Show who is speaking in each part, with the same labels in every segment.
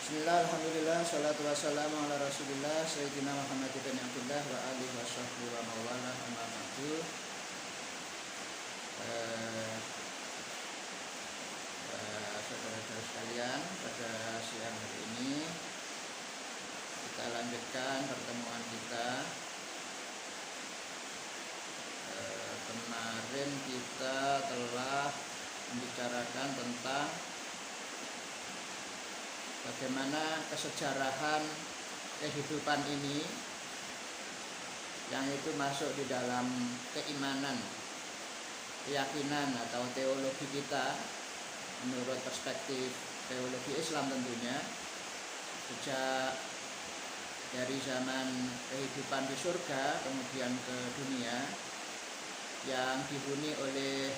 Speaker 1: Bismillah, alhamdulillah, salatu wassalamu ala rasulillah Sayyidina Muhammad ibn Abdullah wa alihi wa sahbihi wa mawala amma ba'du. Saudara-saudara sekalian, pada siang hari ini kita lanjutkan pertemuan kita. Kemarin kita telah membicarakan tentang bagaimana kesejarahan kehidupan ini yang itu masuk di dalam keimanan, keyakinan atau teologi kita menurut perspektif teologi Islam tentunya, sejak dari zaman kehidupan di surga kemudian ke dunia yang dihuni oleh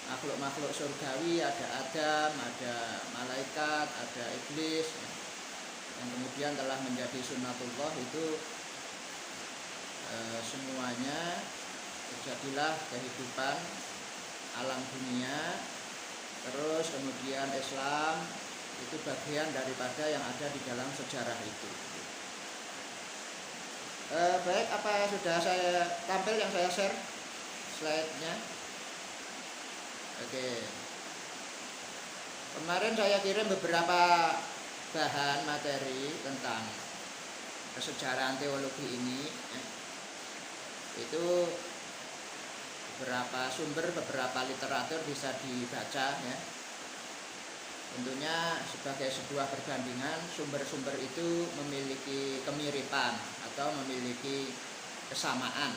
Speaker 1: makhluk-makhluk surgawi, ada Adam, ada malaikat, ada iblis, yang kemudian telah menjadi sunnatullah itu semuanya terjadilah kehidupan alam dunia. Terus kemudian Islam itu bagian daripada yang ada di dalam sejarah itu. Baik, apa sudah saya tampil yang saya share slide-nya? Oke. Kemarin saya kirim beberapa bahan materi tentang kesejarahan teologi ini. Itu beberapa sumber, beberapa literatur bisa dibaca ya. Tentunya sebagai sebuah perbandingan, sumber-sumber itu memiliki kemiripan atau memiliki kesamaan.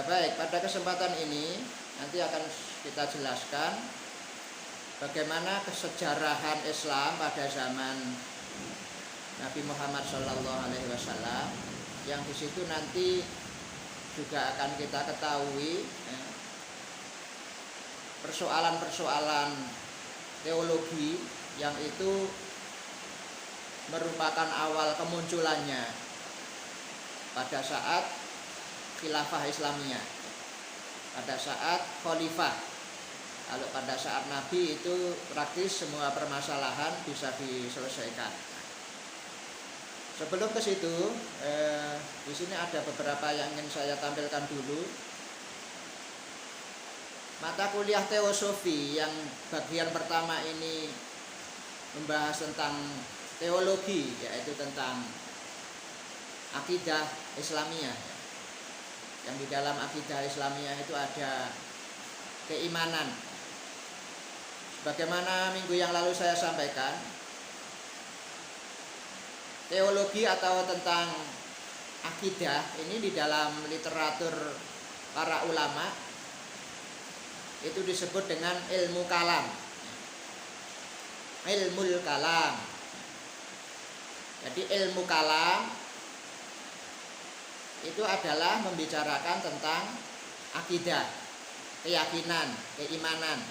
Speaker 1: Baik, pada kesempatan ini nanti akan kita jelaskan bagaimana kesejarahan Islam pada zaman Nabi Muhammad SAW, yang di situ nanti juga akan kita ketahui persoalan-persoalan teologi yang itu merupakan awal kemunculannya pada saat khilafah Islamiyah, pada saat khalifah. Kalau pada saat Nabi itu praktis semua permasalahan bisa diselesaikan. Sebelum ke situ, di sini ada beberapa yang ingin saya tampilkan dulu. Mata kuliah teosofi yang bagian pertama ini membahas tentang teologi, yaitu tentang akidah Islamiyah. Yang di dalam akidah Islamiyah itu ada keimanan. Bagaimana minggu yang lalu saya sampaikan, teologi atau tentang akidah ini di dalam literatur para ulama itu disebut dengan ilmu kalam, ilmul kalam. Jadi ilmu kalam itu adalah membicarakan tentang akidah, keyakinan, keimanan.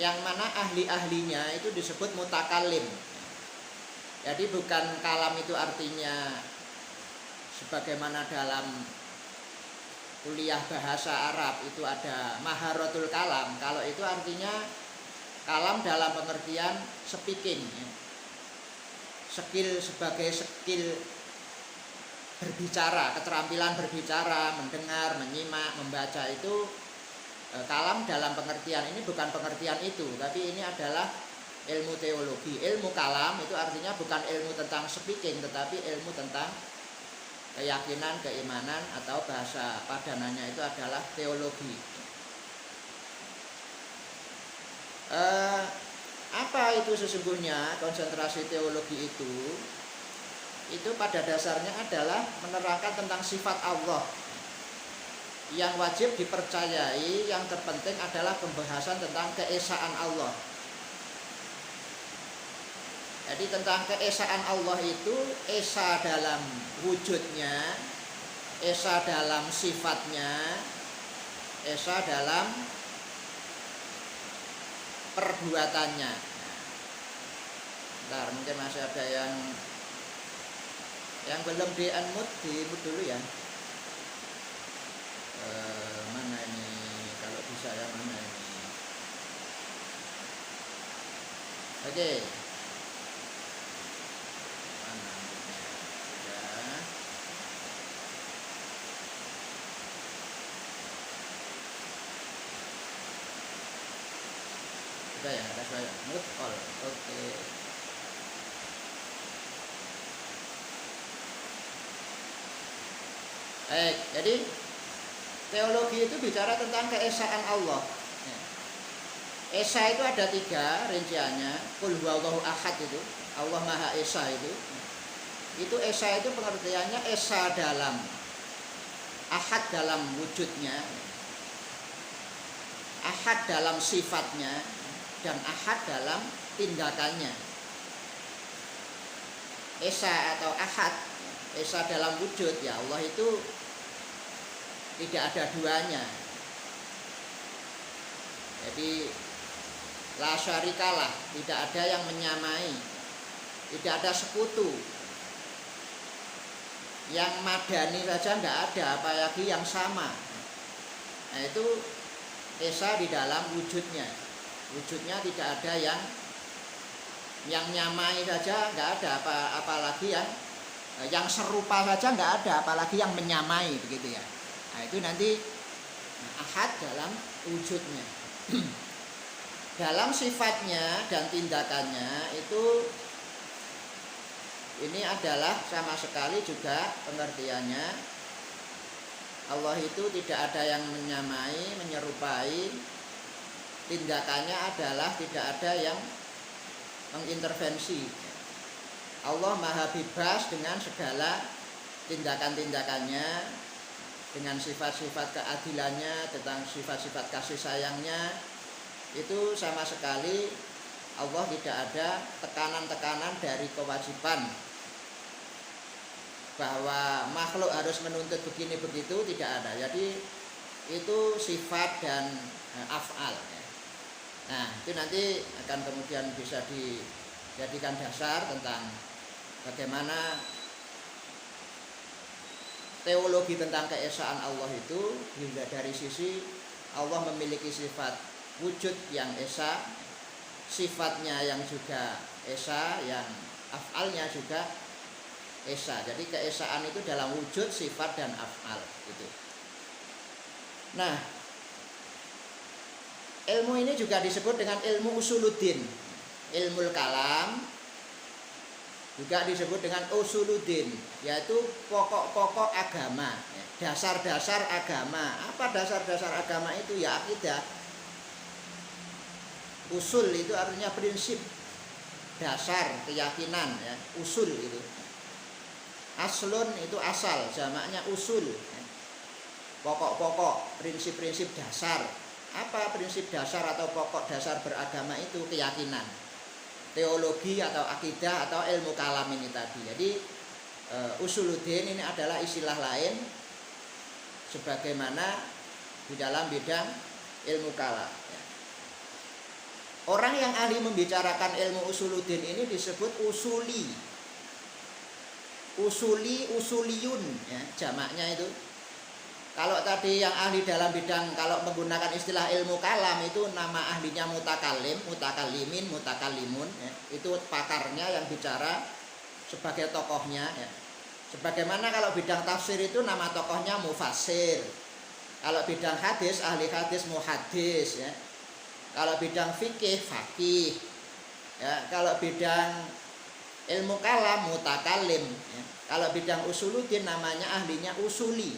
Speaker 1: Yang mana ahli-ahlinya itu disebut mutakalim. Jadi bukan kalam itu artinya sebagaimana dalam kuliah bahasa Arab itu ada maharatul kalam. Kalau itu artinya kalam dalam pengertian speaking, skill sebagai skill berbicara, keterampilan berbicara, mendengar, menyimak, membaca. Itu kalam dalam pengertian ini bukan pengertian itu, tapi ini adalah ilmu teologi. Ilmu kalam itu artinya bukan ilmu tentang speaking, tetapi ilmu tentang keyakinan, keimanan, atau bahasa padanannya itu adalah teologi. Apa itu sesungguhnya konsentrasi teologi itu? Itu pada dasarnya adalah menerangkan tentang sifat Allah yang wajib dipercayai. Yang terpenting adalah pembahasan tentang keesaan Allah. Jadi tentang keesaan Allah itu, esa dalam wujudnya, esa dalam sifatnya, esa dalam perbuatannya. Bentar, mungkin masih ada yang belum di-unmute, di-mute dulu ya. Mana ini, kalau bisa ya, mana ini. Oke. Mana bukunya? Sudah. Sudah ya, ada saya. Move all. Oke. Baik, jadi teologi itu bicara tentang keesaan Allah. Esa itu ada 3 rinciannya. Qul huwallahu ahad itu, Allah Maha Esa itu. Itu esa itu pengertiannya esa dalam ahad dalam wujudnya, ahad dalam sifatnya, dan ahad dalam tindakannya. Esa atau ahad, esa dalam wujud, ya Allah itu tidak ada duanya. Jadi la syarikalah, tidak ada yang menyamai, tidak ada sekutu. Yang madani saja tidak ada, apalagi yang sama. Nah itu esa di dalam wujudnya. Wujudnya tidak ada yang nyamai saja nggak ada, apalagi yang serupa saja nggak ada, apalagi yang menyamai, begitu ya. Nah itu nanti ahad dalam wujudnya. Dalam sifatnya dan tindakannya itu ini adalah sama sekali juga pengertiannya Allah itu tidak ada yang menyamai, menyerupai. Tindakannya adalah tidak ada yang mengintervensi. Allah maha bebas dengan segala tindakan-tindakannya, dengan sifat-sifat keadilannya, tentang sifat-sifat kasih sayangnya. Itu sama sekali Allah tidak ada tekanan-tekanan dari kewajiban bahwa makhluk harus menuntut begini begitu, tidak ada. Jadi itu sifat dan af'al. Nah itu nanti akan kemudian bisa dijadikan dasar tentang bagaimana teologi tentang keesaan Allah itu, juga dari sisi Allah memiliki sifat wujud yang esa, sifatnya yang juga esa, yang af'alnya juga esa. Jadi keesaan itu dalam wujud, sifat, dan af'al gitu. Nah, ilmu ini juga disebut dengan ilmu usuluddin. Ilmu kalam juga disebut dengan usuluddin, yaitu pokok-pokok agama, dasar-dasar agama. Apa dasar-dasar agama itu? Ya akidah. Usul itu artinya prinsip, dasar, keyakinan, ya. Usul itu. Aslun itu asal, jamaknya usul. Pokok-pokok, prinsip-prinsip dasar. Apa prinsip dasar atau pokok dasar beragama itu? Keyakinan, teologi atau akidah atau ilmu kalam ini tadi. Jadi usuluddin ini adalah istilah lain sebagaimana di dalam bidang ilmu kalam. Orang yang ahli membicarakan ilmu usuluddin ini disebut usuli. Usuliyun, ya, jamaknya itu. Kalau tadi yang ahli dalam bidang, kalau menggunakan istilah ilmu kalam itu nama ahlinya mutakallim, mutakallimin, mutakallimun, ya. Itu pakarnya yang bicara sebagai tokohnya, ya. Sebagaimana kalau bidang tafsir itu nama tokohnya mufassir. Kalau bidang hadis, ahli hadis muhaddis, ya. Kalau bidang fikih, faqih, ya. Kalau bidang ilmu kalam, mutakallim, ya. Kalau bidang usuluddin namanya ahlinya usuli,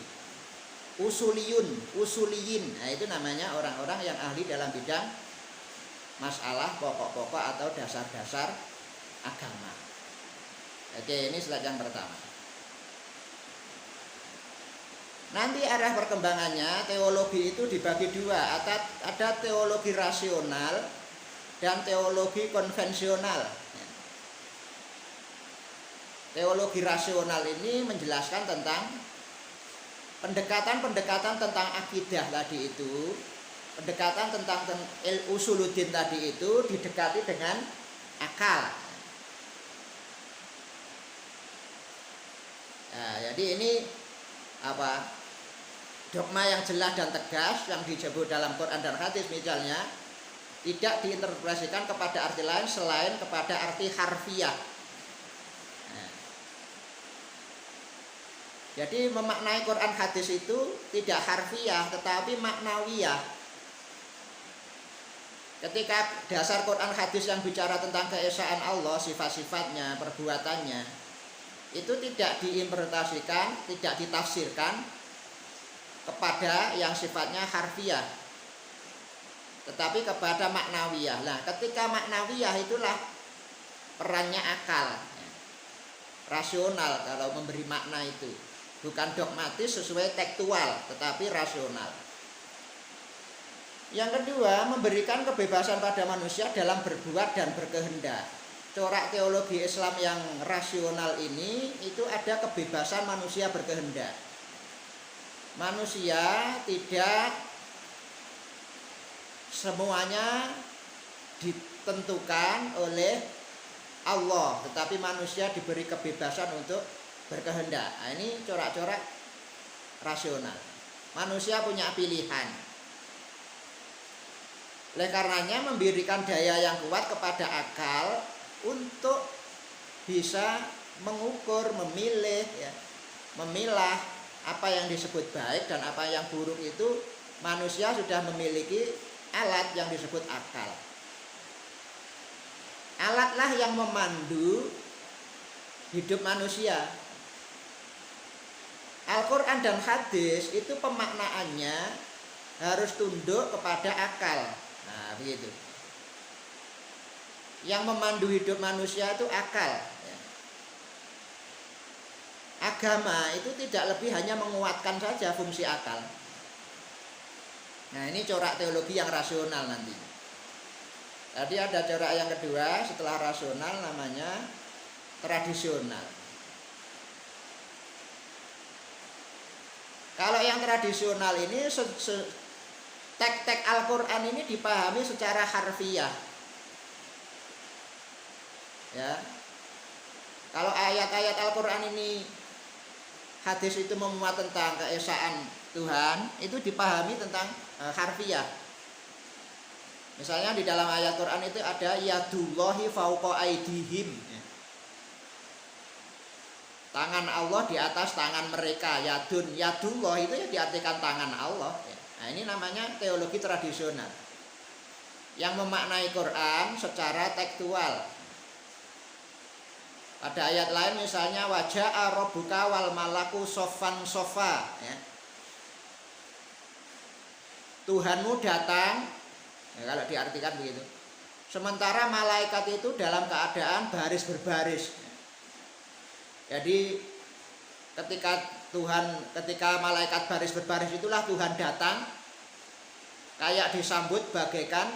Speaker 1: usuliyun, usuliyin. Nah itu namanya orang-orang yang ahli dalam bidang masalah pokok-pokok atau dasar-dasar agama. Oke, ini slide yang pertama. Nanti arah perkembangannya teologi itu dibagi dua. Ada teologi rasional dan teologi konvensional. Teologi rasional ini menjelaskan tentang pendekatan-pendekatan tentang akidah tadi itu, pendekatan tentang usuluddin tadi itu didekati dengan akal. Nah, jadi ini apa? Dogma yang jelas dan tegas yang disebut dalam Quran dan hadis misalnya tidak diinterpretasikan kepada arti lain selain kepada arti harfiah. Nah, jadi memaknai Quran hadis itu tidak harfiah tetapi maknawiyah. Ketika dasar Quran hadis yang bicara tentang keesaan Allah, sifat-sifatnya, perbuatannya, itu tidak diinterpretasikan, tidak ditafsirkan kepada yang sifatnya harfiah, tetapi kepada maknawiyah. Nah, ketika maknawiyah itulah perannya akal, rasional kalau memberi makna itu, bukan dogmatis sesuai tekstual, tetapi rasional. Yang kedua, memberikan kebebasan pada manusia dalam berbuat dan berkehendak. Corak teologi Islam yang rasional ini itu ada kebebasan manusia berkehendak. Manusia tidak semuanya ditentukan oleh Allah, tetapi manusia diberi kebebasan untuk berkehendak. Nah, ini corak-corak rasional. Manusia punya pilihan. Oleh karenanya memberikan daya yang kuat kepada akal untuk bisa mengukur, memilih, ya, memilah apa yang disebut baik dan apa yang buruk itu. Manusia sudah memiliki alat yang disebut akal. Alatlah yang memandu hidup manusia. Al-Quran dan hadis itu pemaknaannya harus tunduk kepada akal. Nah, begitu. Yang memandu hidup manusia itu akal. Agama itu tidak lebih hanya menguatkan saja fungsi akal. Nah, ini corak teologi yang rasional nanti. Tadi ada corak yang kedua setelah rasional, namanya tradisional. Kalau yang tradisional ini tek-tek Al-Quran ini dipahami secara harfiah. Ya. Kalau ayat-ayat Al-Quran ini, hadis itu memuat tentang keesaan Tuhan, itu dipahami tentang harfiah. Misalnya di dalam ayat Quran itu ada yadullahi fauqa aidihim. Tangan Allah di atas tangan mereka. Yadullah itu ya diartikan tangan Allah. Nah, ini namanya teologi tradisional yang memaknai Quran secara tekstual. Pada ayat lain misalnya waja'a rabbuka wal malaku soffan soffa, ya. Tuhanmu datang, ya, kalau diartikan begitu. Sementara malaikat itu dalam keadaan baris berbaris. Jadi ketika malaikat baris berbaris itulah Tuhan datang, kayak disambut bagaikan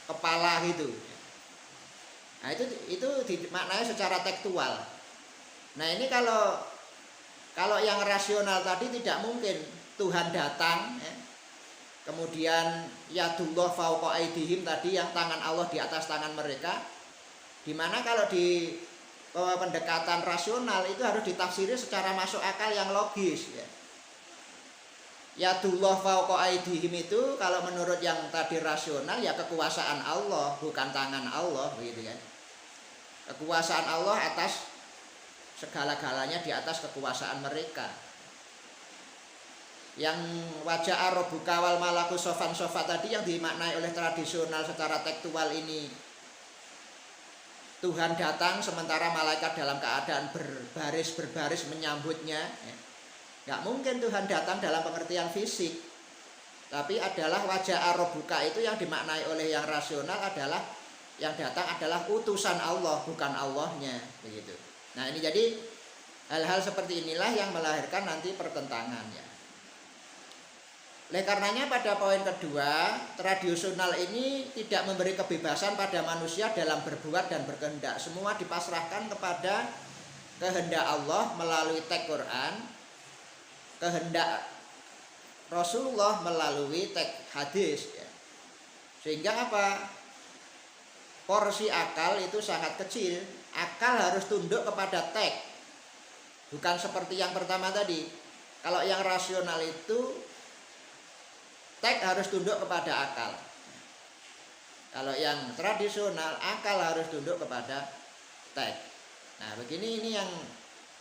Speaker 1: kepala gitu. Nah, itu dimaknai secara tekstual. Nah, ini kalau yang rasional tadi tidak mungkin Tuhan datang, ya. Kemudian yadullah fauqa aidihim tadi, yang tangan Allah di atas tangan mereka. Dimana kalau di pendekatan rasional itu harus ditafsiri secara masuk akal yang logis, ya. Yadullah fauqa aidihim itu kalau menurut yang tadi rasional ya kekuasaan Allah, bukan tangan Allah, begitu kan. Kekuasaan Allah atas segala-galanya, di atas kekuasaan mereka. Yang waja'a rabbuka wal malaku soffan soffa tadi yang dimaknai oleh tradisional secara tekstual ini, Tuhan datang sementara malaikat dalam keadaan berbaris menyambutnya, ya. Nggak mungkin Tuhan datang dalam pengertian fisik. Tapi adalah waja'a rabbuka itu yang dimaknai oleh yang rasional adalah yang datang adalah utusan Allah, bukan Allahnya, begitu. Nah, ini jadi hal-hal seperti inilah yang melahirkan nanti pertentangannya. Oleh karenanya pada poin kedua, tradisional ini tidak memberi kebebasan pada manusia dalam berbuat dan berkehendak. Semua dipasrahkan kepada kehendak Allah melalui teks Quran, kehendak Rasulullah melalui teks hadis, ya. Sehingga apa? Porsi akal itu sangat kecil. Akal harus tunduk kepada teks. Bukan seperti yang pertama tadi. Kalau yang rasional itu teks harus tunduk kepada akal. Kalau yang tradisional akal harus tunduk kepada teks. Nah, begini ini yang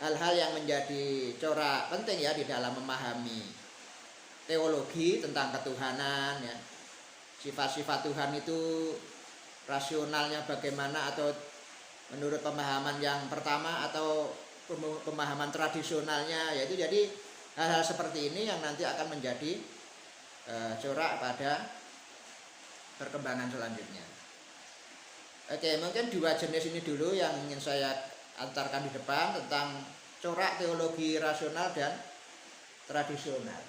Speaker 1: hal-hal yang menjadi corak penting ya di dalam memahami teologi tentang ketuhanan ya. Sifat-sifat Tuhan itu rasionalnya bagaimana, atau menurut pemahaman yang pertama atau pemahaman tradisionalnya, yaitu jadi hal-hal seperti ini yang nanti akan menjadi corak pada perkembangan selanjutnya. Oke, mungkin dua jenis ini dulu yang ingin saya antarkan di depan tentang corak teologi rasional dan tradisional.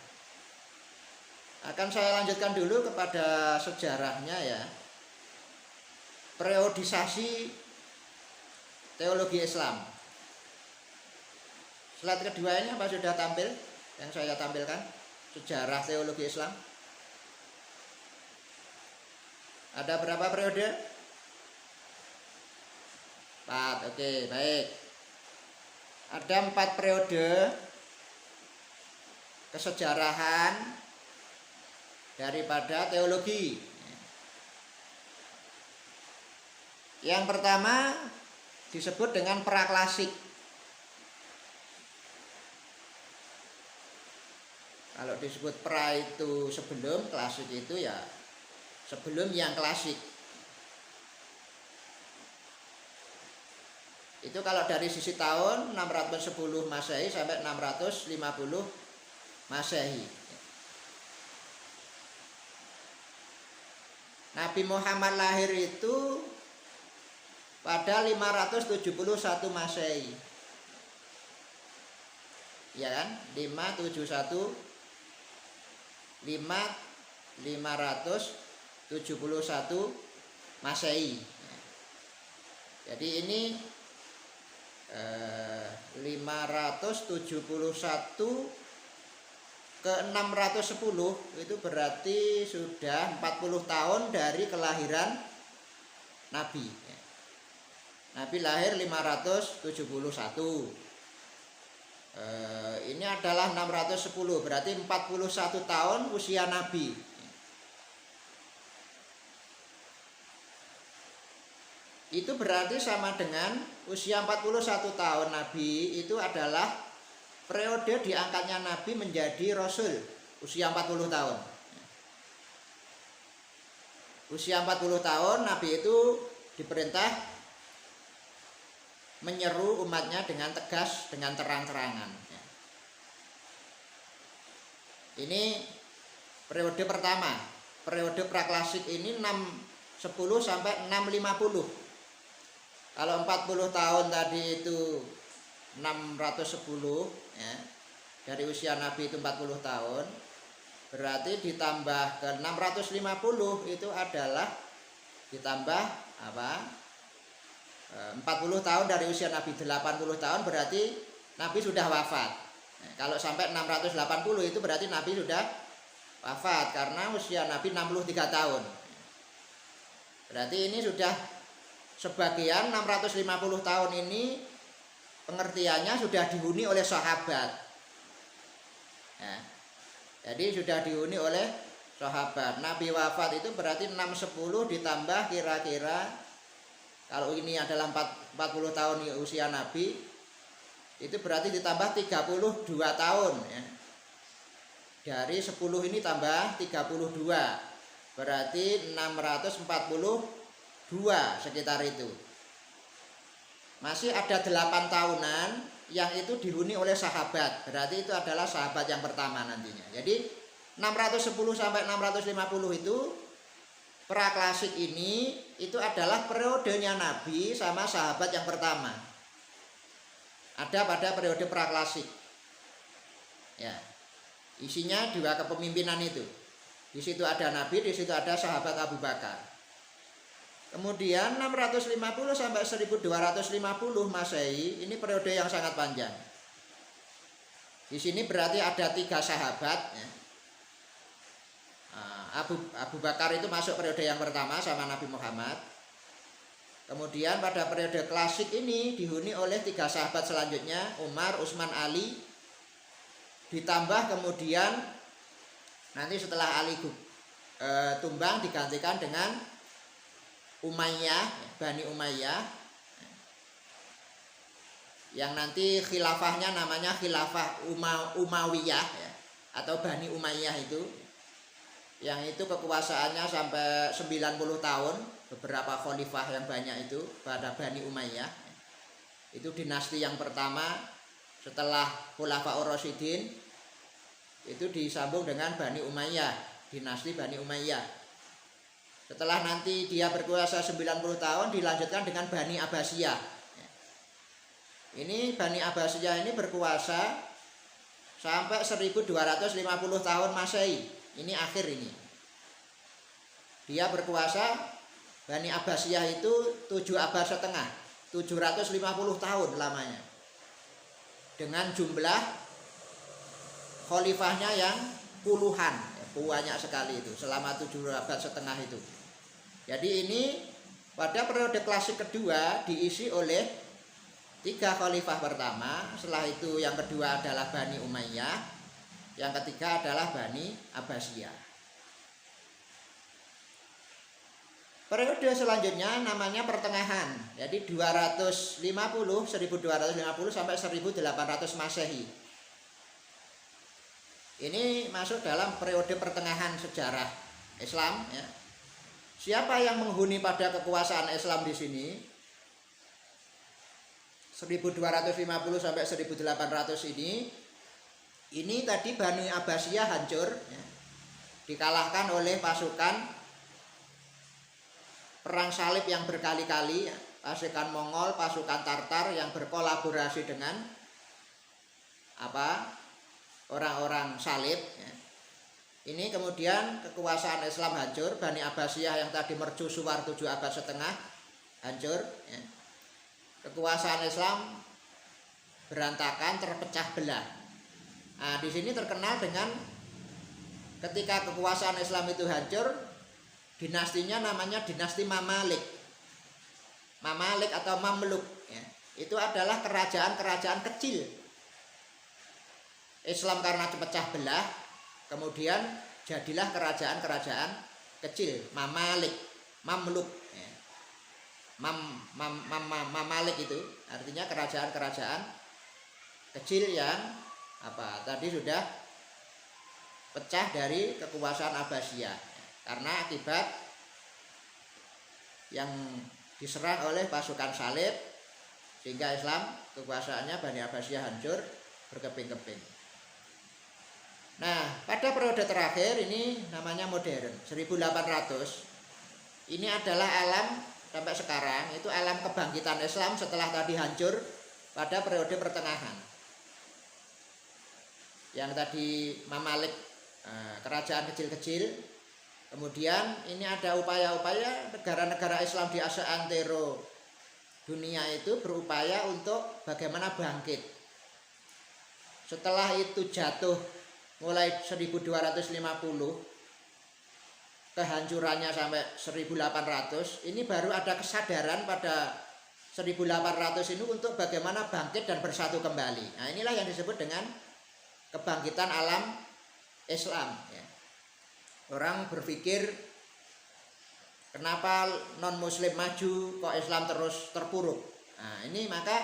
Speaker 1: Akan saya lanjutkan dulu kepada sejarahnya ya. Periodisasi teologi Islam. Slide kedua ini apa sudah tampil yang saya tampilkan? Sejarah teologi Islam. Ada berapa periode? 4. Oke, baik. Ada 4 periode kesejarahan daripada teologi. Yang pertama disebut dengan praklasik. Kalau disebut pra itu sebelum, klasik itu ya sebelum yang klasik. Itu kalau dari sisi tahun 610 Masehi sampai 650 Masehi. Nabi Muhammad lahir itu pada 571 Masehi. Ya kan? 571 Masehi. Jadi ini 571 ke 610 itu berarti sudah 40 tahun dari kelahiran Nabi. Nabi lahir 571. Ini adalah 610, berarti 41 tahun usia Nabi. Itu berarti sama dengan usia 41 tahun Nabi itu adalah periode diangkatnya Nabi menjadi Rasul, usia 40 tahun. Usia 40 tahun Nabi itu diperintah menyeru umatnya dengan tegas, dengan terang-terangan. Ini periode pertama. Periode praklasik ini 610 sampai 650. Kalau 40 tahun tadi itu 610 ya, dari usia Nabi itu 40 tahun, berarti ditambah ke 650 itu adalah ditambah apa? 40 tahun dari usia Nabi, 80 tahun berarti Nabi sudah wafat. Kalau sampai 680 itu berarti Nabi sudah wafat karena usia Nabi 63 tahun. Berarti ini sudah sebagian 650 tahun ini pengertiannya sudah dihuni oleh sahabat. Ya. Jadi sudah dihuni oleh sahabat. Nabi wafat itu berarti 610 ditambah kira-kira, kalau ini adalah 40 tahun usia Nabi, itu berarti ditambah 32 tahun ya. Dari 10 ini tambah 32, berarti 642 sekitar itu. Masih ada 8 tahunan yang itu dihuni oleh sahabat. Berarti itu adalah sahabat yang pertama nantinya. Jadi 610 sampai 650 itu praklasik ini itu adalah periodenya Nabi sama sahabat yang pertama. Ada pada periode praklasik. Ya. Isinya dua kepemimpinan itu. Di situ ada Nabi, di situ ada sahabat Abu Bakar. Kemudian 650 sampai 1250 Masehi ini periode yang sangat panjang. Di sini berarti ada 3 sahabat ya. Abu Bakar itu masuk periode yang pertama sama Nabi Muhammad. Kemudian pada periode klasik ini dihuni oleh 3 sahabat selanjutnya, Umar, Utsman, Ali. Ditambah kemudian nanti setelah Ali tumbang digantikan dengan Umayyah, Bani Umayyah, yang nanti khilafahnya namanya khilafah Umayyah ya, atau Bani Umayyah itu, yang itu kekuasaannya sampai 90 tahun, beberapa khalifah yang banyak itu pada Bani Umayyah. Itu dinasti yang pertama setelah Khulafaur Rasyidin, itu disambung dengan Bani Umayyah, dinasti Bani Umayyah. Setelah nanti dia berkuasa 90 tahun dilanjutkan dengan Bani Abbasiyah. Ini Bani Abbasiyah ini berkuasa sampai 1250 tahun Masehi. Ini akhir ini. Dia berkuasa, Bani Abbasiyah itu 7 abad setengah, 750 tahun lamanya. Dengan jumlah khalifahnya yang puluhan, banyak sekali itu selama 7 abad setengah itu. Jadi ini pada periode klasik kedua diisi oleh 3 khalifah pertama, setelah itu yang kedua adalah Bani Umayyah, yang ketiga adalah Bani Abbasiyah. Periode selanjutnya namanya pertengahan, jadi 1250 sampai 1800 Masehi. Ini masuk dalam periode pertengahan sejarah Islam ya. Siapa yang menghuni pada kekuasaan Islam di sini? 1250 sampai 1800 ini tadi Bani Abbasiyah hancur ya, dikalahkan oleh pasukan perang salib yang berkali-kali ya, pasukan Mongol, pasukan Tartar yang berkolaborasi dengan orang-orang salib ya. Ini kemudian kekuasaan Islam hancur, Bani Abbasiyah yang tadi mercusuar 7 abad setengah hancur ya. Kekuasaan Islam berantakan, terpecah belah. Nah, di sini terkenal dengan ketika kekuasaan Islam itu hancur, dinastinya namanya dinasti Mamalik. Mamalik atau Mamluk ya. Itu adalah kerajaan-kerajaan kecil. Islam karena pecah belah, kemudian jadilah kerajaan-kerajaan kecil, Mamalik, Mamluk ya. Mamalik itu artinya kerajaan-kerajaan kecil yang tadi sudah pecah dari kekuasaan Abbasiyah karena akibat yang diserang oleh pasukan salib, sehingga Islam kekuasaannya Bani Abbasiyah hancur berkeping-keping. Nah, pada periode terakhir ini namanya modern, 1800. Ini adalah alam sampai sekarang, itu alam kebangkitan Islam setelah tadi hancur pada periode pertengahan. Yang tadi Mamalik, kerajaan kecil-kecil. Kemudian ini ada upaya-upaya negara-negara Islam di Asia antero dunia itu berupaya untuk bagaimana bangkit. Setelah itu jatuh mulai 1250, kehancurannya sampai 1800, ini baru ada kesadaran pada 1800 ini untuk bagaimana bangkit dan bersatu kembali. Nah, inilah yang disebut dengan kebangkitan alam Islam ya. Orang berpikir kenapa non muslim maju kok Islam terus terpuruk. Nah, ini maka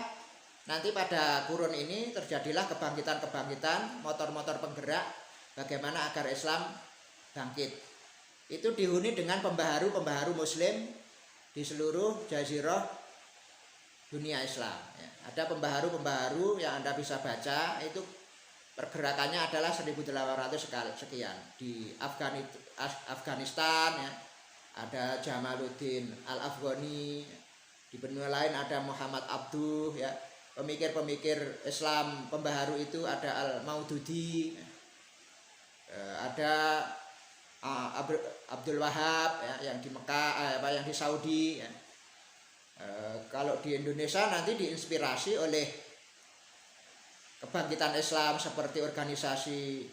Speaker 1: nanti pada kurun ini terjadilah kebangkitan-kebangkitan motor-motor penggerak bagaimana agar Islam bangkit. Itu dihuni dengan pembaharu-pembaharu muslim di seluruh jazirah dunia Islam ya. Ada pembaharu-pembaharu yang Anda bisa baca, itu pergerakannya adalah 1800 sekian di Afghanistan ya. Ada Jamaluddin Al-Afghani, di benua lain ada Muhammad Abduh ya. Pemikir-pemikir Islam pembaharu itu ada Al-Maududi ya. Ada Abdul Wahab ya, yang di Mekah yang di Saudi ya. Kalau di Indonesia nanti diinspirasi oleh kebangkitan Islam seperti organisasi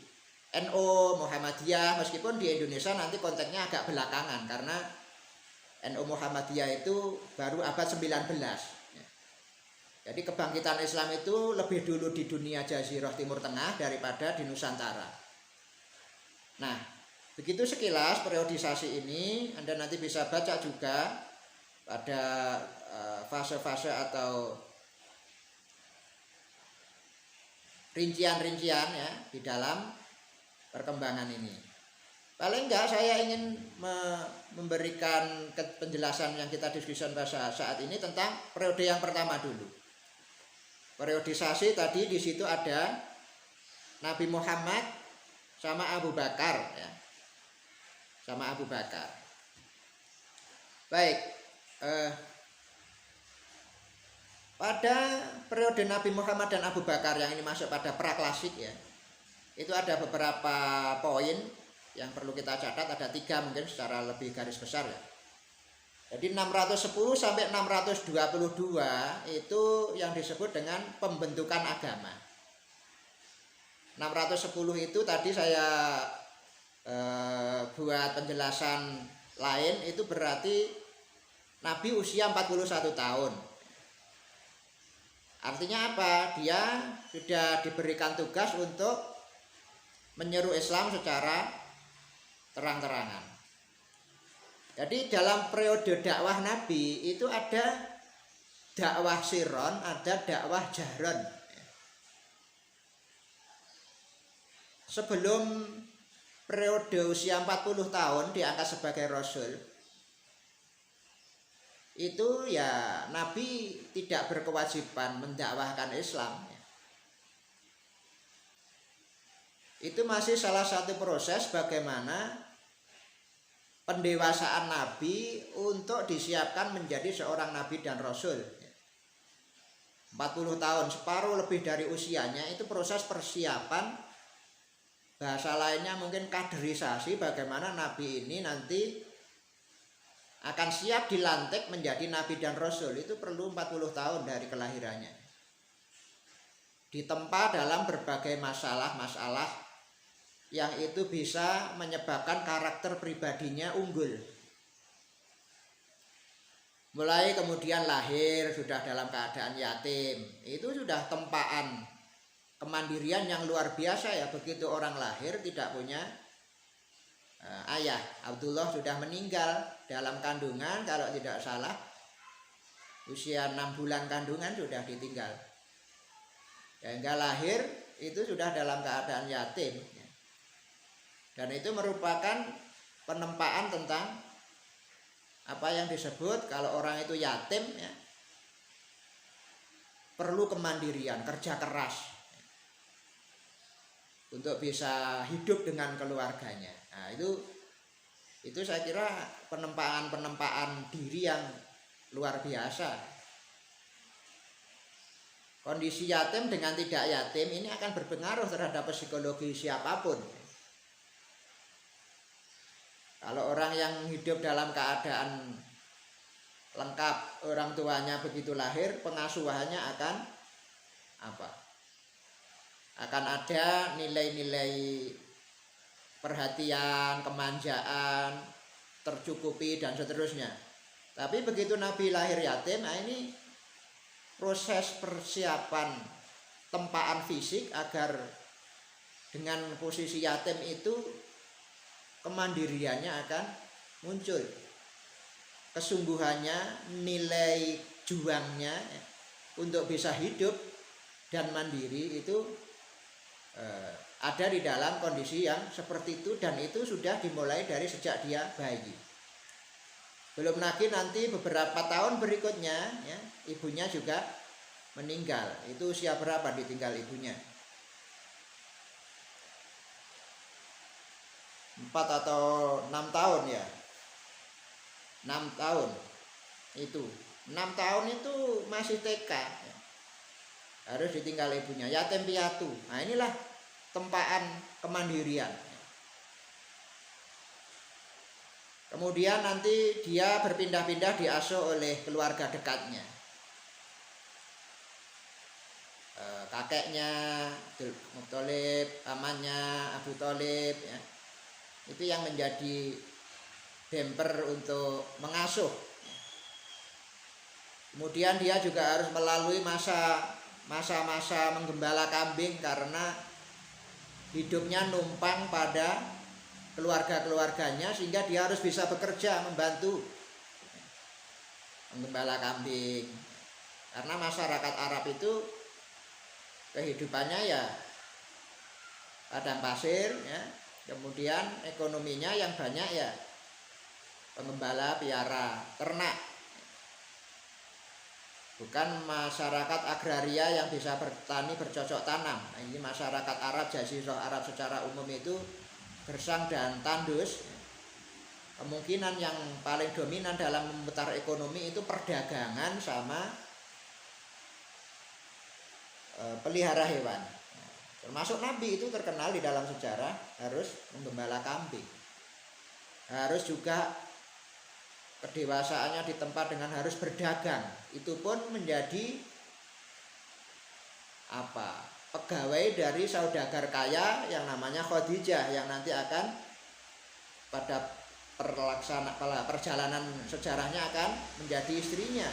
Speaker 1: NU, Muhammadiyah, meskipun di Indonesia nanti konteksnya agak belakangan karena NU Muhammadiyah itu baru abad 19 ya. Jadi kebangkitan Islam itu lebih dulu di dunia Jazirah Timur Tengah daripada di Nusantara. Nah, begitu sekilas periodisasi ini, Anda nanti bisa baca juga pada fase-fase atau rincian-rincian ya di dalam perkembangan ini. Paling enggak saya ingin memberikan penjelasan yang kita diskusikan saat ini tentang periode yang pertama dulu. Periodisasi tadi di situ ada Nabi Muhammad sama Abu Bakar ya. Sama Abu Bakar. Baik, pada periode Nabi Muhammad dan Abu Bakar yang ini masuk pada praklasik ya, itu ada beberapa poin yang perlu kita catat, ada 3 mungkin secara lebih garis besar ya. Jadi 610 sampai 622 itu yang disebut dengan pembentukan agama. 610 itu tadi saya buat penjelasan lain, itu berarti Nabi usia 41 tahun. Artinya apa? Dia sudah diberikan tugas untuk menyeru Islam secara terang-terangan. Jadi dalam periode dakwah Nabi itu ada dakwah sirron, ada dakwah jahron. Sebelum periode usia 40 tahun diangkat sebagai Rasul, itu ya Nabi tidak berkewajiban mendakwahkan Islam. Itu masih salah satu proses bagaimana pendewasaan Nabi untuk disiapkan menjadi seorang Nabi dan Rasul. 40 tahun, separuh lebih dari usianya, itu proses persiapan. Bahasa lainnya mungkin kaderisasi, bagaimana Nabi ini nanti akan siap dilantik menjadi Nabi dan Rasul. Itu perlu 40 tahun dari kelahirannya. Ditempa dalam berbagai masalah-masalah yang itu bisa menyebabkan karakter pribadinya unggul. Mulai kemudian lahir sudah dalam keadaan yatim, itu sudah tempaan kemandirian yang luar biasa ya. Begitu orang lahir tidak punya ayah, Abdullah sudah meninggal dalam kandungan, kalau tidak salah usia 6 bulan kandungan sudah ditinggal, sehingga lahir itu sudah dalam keadaan yatim. Dan itu merupakan penempaan tentang apa yang disebut kalau orang itu yatim ya, perlu kemandirian, kerja keras untuk bisa hidup dengan keluarganya. Nah, itu saya kira penempaan diri yang luar biasa. Kondisi yatim dengan tidak yatim ini akan berpengaruh terhadap psikologi siapapun. Kalau orang yang hidup dalam keadaan lengkap, orang tuanya begitu lahir, pengasuhannya akan apa? Akan ada nilai-nilai perhatian, kemanjaan, tercukupi dan seterusnya. Tapi begitu Nabi lahir yatim, nah ini proses persiapan tempaan fisik agar dengan posisi yatim itu kemandiriannya akan muncul, kesungguhannya, nilai juangnya untuk bisa hidup dan mandiri itu ada di dalam kondisi yang seperti itu, dan itu sudah dimulai dari sejak dia bayi. Belum lagi nanti beberapa tahun berikutnya ya, ibunya juga meninggal. Itu usia berapa ditinggal ibunya? 4 atau 6 tahun ya. 6 tahun itu. 6 tahun itu masih TK ya. Harus ditinggal ibunya, yatim piatu. Nah inilah tempaan kemandirian. Kemudian nanti dia berpindah-pindah diasuh oleh keluarga dekatnya. Kakeknya Abdul Muthalib, pamannya Abu Thalib ya. Itu yang menjadi bemper untuk mengasuh. Kemudian dia juga harus melalui masa-masa menggembala kambing karena hidupnya numpang pada keluarga-keluarganya, sehingga dia harus bisa bekerja membantu. menggembala kambing. Karena masyarakat Arab itu kehidupannya ya padang pasir ya. Kemudian ekonominya yang banyak ya penggembala, piara, ternak. Bukan masyarakat agraria yang bisa bertani bercocok tanam. Nah, ini masyarakat Arab, Jazirah Arab secara umum itu gersang dan tandus. Kemungkinan yang paling dominan dalam memutar ekonomi itu perdagangan sama pelihara hewan. Termasuk Nabi itu terkenal di dalam sejarah harus menggembala kambing. Harus juga kedewasaannya ditempa dengan harus berdagang. Itu pun menjadi pegawai dari saudagar kaya yang namanya Khadijah, yang nanti akan pada perjalanan sejarahnya akan menjadi istrinya.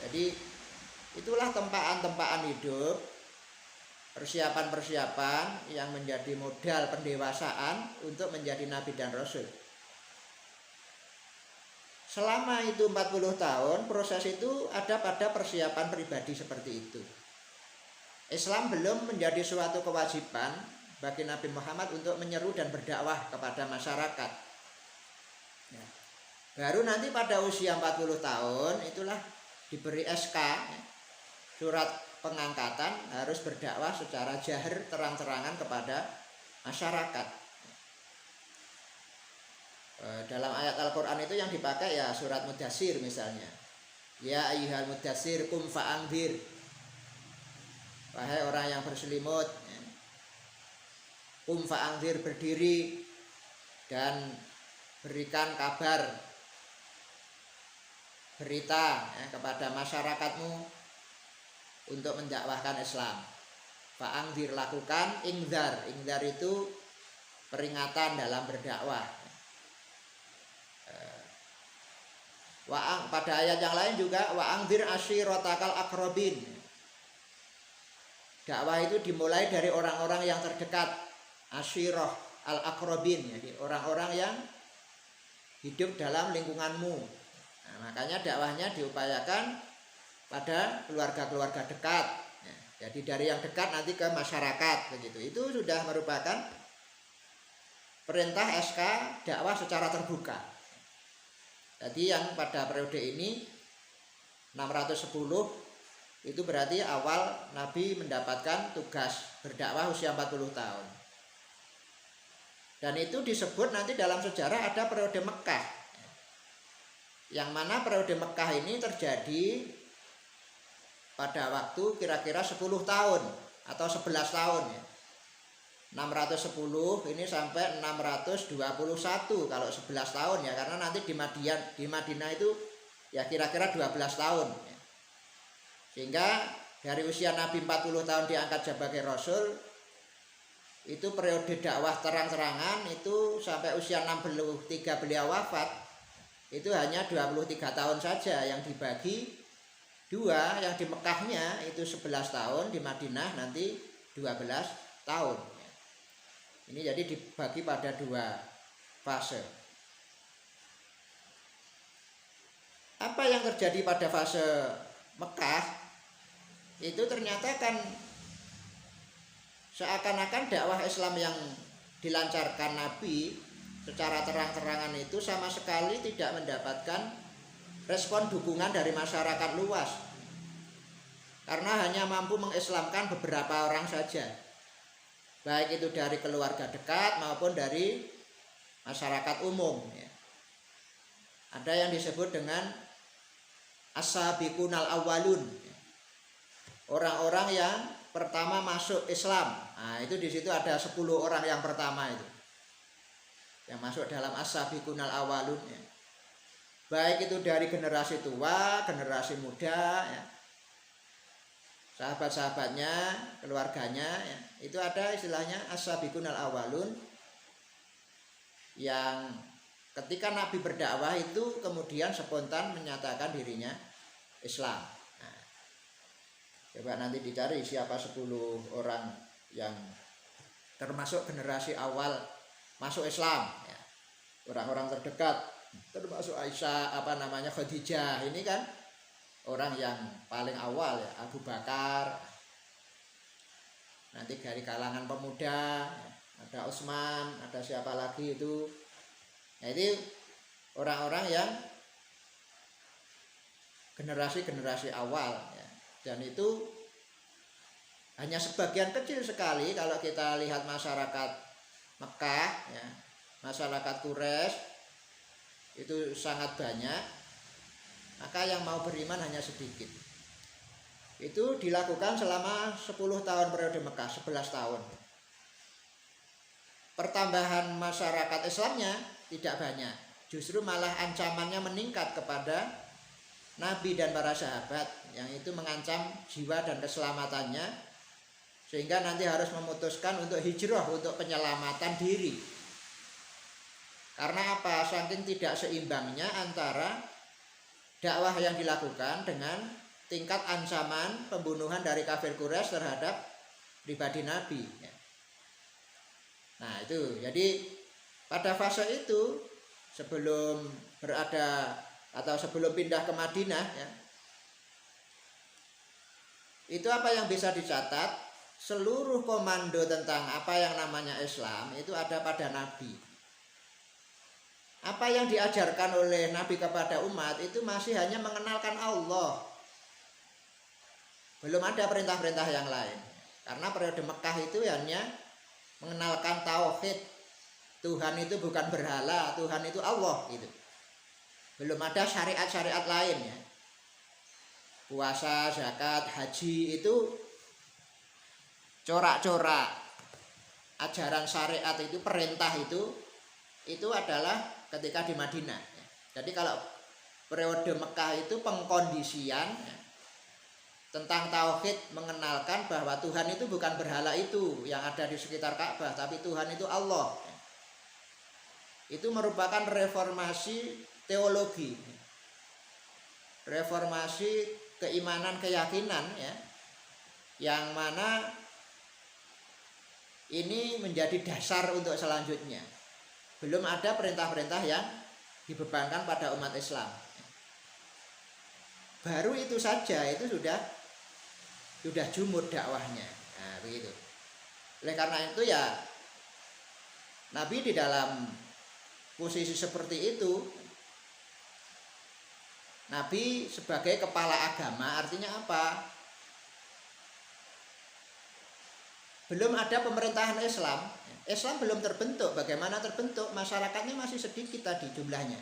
Speaker 1: Jadi itulah tempaan-tempaan hidup, persiapan-persiapan yang menjadi modal pendewasaan untuk menjadi nabi dan rasul. Selama itu 40 tahun, proses itu ada pada persiapan pribadi seperti itu. Islam belum menjadi suatu kewajiban bagi Nabi Muhammad untuk menyeru dan berdakwah kepada masyarakat. Ya. Baru nanti pada usia 40 tahun itulah diberi SK, surat pengangkatan, harus berdakwah secara jahar terang-terangan kepada masyarakat. Dalam ayat Al-Quran itu yang dipakai ya surat Mudassir misalnya. Ya ayyuhal mudassir kum fa'anzir. Wahai orang yang berselimut, kum fa'anzir, berdiri dan berikan kabar, berita kepada masyarakatmu untuk mendakwahkan Islam. Fa'anzir, lakukan ingzar. Ingzar itu peringatan dalam berdakwah. Pada ayat yang lain juga wa'anzir ashiratakal aqrabin. Dakwah itu dimulai dari orang-orang yang terdekat, ashirah al-aqrabin, jadi orang-orang yang hidup dalam lingkunganmu. Nah, makanya dakwahnya diupayakan pada keluarga-keluarga dekat. Jadi dari yang dekat nanti ke masyarakat begitu. Itu sudah merupakan perintah SK dakwah secara terbuka. Jadi yang pada periode ini 610 itu berarti awal Nabi mendapatkan tugas berdakwah usia 40 tahun. Dan itu disebut nanti dalam sejarah ada periode Mekah. Yang mana periode Mekah ini terjadi pada waktu kira-kira 10 tahun atau 11 tahun ya. 610 ini sampai 621 kalau 11 tahun ya, karena nanti di Madinah itu ya kira-kira 12 tahun ya. Sehingga dari usia Nabi 40 tahun diangkat sebagai Rasul, itu periode dakwah terang-terangan itu sampai usia 63 beliau wafat, itu hanya 23 tahun saja, yang dibagi dua, yang di Mekahnya itu 11 tahun, di Madinah nanti 12 tahun. Ini jadi dibagi pada dua fase. Apa yang terjadi pada fase Mekah? Itu ternyata kan seakan-akan dakwah Islam yang dilancarkan Nabi secara terang-terangan itu sama sekali tidak mendapatkan respon dukungan dari masyarakat luas, karena hanya mampu mengislamkan beberapa orang saja, baik itu dari keluarga dekat maupun dari masyarakat umum ya. Ada yang disebut dengan as-sabiqunal awwalun, orang-orang yang pertama masuk Islam. Nah, itu di situ ada 10 orang yang pertama itu yang masuk dalam as-sabiqunal awwalun ya. Baik itu dari generasi tua, generasi muda ya, sahabat-sahabatnya, keluarganya ya. Itu ada istilahnya as-sabiqunal awwalun, yang ketika Nabi berdakwah itu kemudian spontan menyatakan dirinya Islam. Nah, coba nanti dicari siapa 10 orang yang termasuk generasi awal masuk Islam ya. Orang-orang terdekat termasuk Aisyah, Khadijah, ini kan orang yang paling awal ya, Abu Bakar, nanti dari kalangan pemuda ada Utsman, ada siapa lagi itu. Nah, itu orang-orang yang generasi awal ya. Dan itu hanya sebagian kecil sekali kalau kita lihat masyarakat Mekah ya, masyarakat Quraisy itu sangat banyak, maka yang mau beriman hanya sedikit. Itu dilakukan selama 10 tahun periode Mekah, 11 tahun. Pertambahan masyarakat Islamnya tidak banyak, justru malah ancamannya meningkat kepada Nabi dan para sahabat, yang itu mengancam jiwa dan keselamatannya, sehingga nanti harus memutuskan untuk hijrah, untuk penyelamatan diri. Karena apa? Saking tidak seimbangnya antara dakwah yang dilakukan dengan tingkat ancaman pembunuhan dari kafir Quraisy terhadap pribadi Nabi. Nah itu, jadi pada fase itu sebelum berada atau sebelum pindah ke Madinah ya, itu apa yang bisa dicatat, seluruh komando tentang apa yang namanya Islam itu ada pada Nabi. Apa yang diajarkan oleh Nabi kepada umat itu masih hanya mengenalkan Allah, belum ada perintah-perintah yang lain. Karena periode Mekah itu hanya mengenalkan tauhid, Tuhan itu bukan berhala, Tuhan itu Allah gitu. Belum ada syariat-syariat lain ya. Puasa, zakat, haji itu corak-corak ajaran syariat itu, perintah itu adalah ketika di Madinah ya. Jadi kalau periode Mekah itu pengkondisian ya, tentang tauhid, mengenalkan bahwa Tuhan itu bukan berhala itu yang ada di sekitar Ka'bah, tapi Tuhan itu Allah. Itu merupakan reformasi teologi, reformasi keimanan, keyakinan ya, yang mana ini menjadi dasar untuk selanjutnya. Belum ada perintah-perintah yang dibebankan pada umat Islam. Baru itu saja itu sudah jumud dakwahnya. Nah, begitu. Oleh karena itu ya, Nabi di dalam posisi seperti itu, Nabi sebagai kepala agama, artinya apa? Belum ada pemerintahan Islam. Islam belum terbentuk. Bagaimana terbentuk? Masyarakatnya masih sedikit tadi jumlahnya.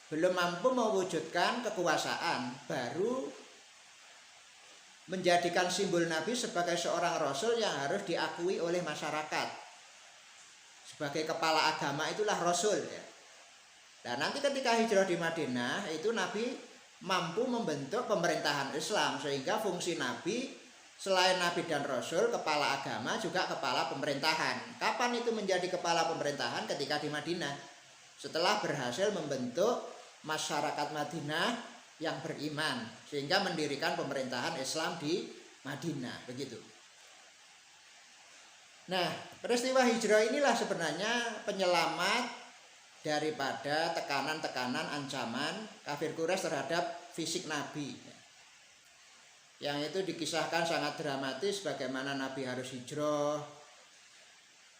Speaker 1: Belum mampu mewujudkan kekuasaan, baru menjadikan simbol Nabi sebagai seorang Rasul yang harus diakui oleh masyarakat. Sebagai kepala agama itulah Rasul ya. Dan nanti ketika hijrah di Madinah itu Nabi mampu membentuk pemerintahan Islam, sehingga fungsi Nabi selain Nabi dan Rasul, kepala agama juga kepala pemerintahan. Kapan itu menjadi kepala pemerintahan? Ketika di Madinah, setelah berhasil membentuk masyarakat Madinah yang beriman, sehingga mendirikan pemerintahan Islam di Madinah, begitu. Nah, peristiwa hijrah inilah sebenarnya penyelamat daripada tekanan-tekanan ancaman kafir Quraisy terhadap fisik Nabi. Yang itu dikisahkan sangat dramatis, bagaimana Nabi harus hijrah,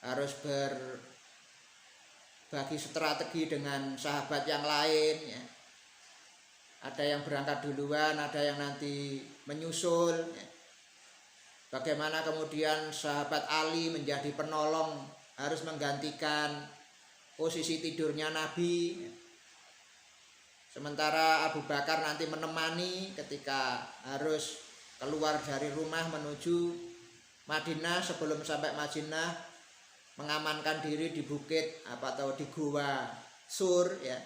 Speaker 1: harus berbagi strategi dengan sahabat yang lain ya. Ada yang berangkat duluan, ada yang nanti menyusul ya. Bagaimana kemudian sahabat Ali menjadi penolong, harus menggantikan posisi tidurnya Nabi ya. Sementara Abu Bakar nanti menemani ketika harus keluar dari rumah menuju Madinah, sebelum sampai Madinah mengamankan diri di bukit atau di gua Sur ya.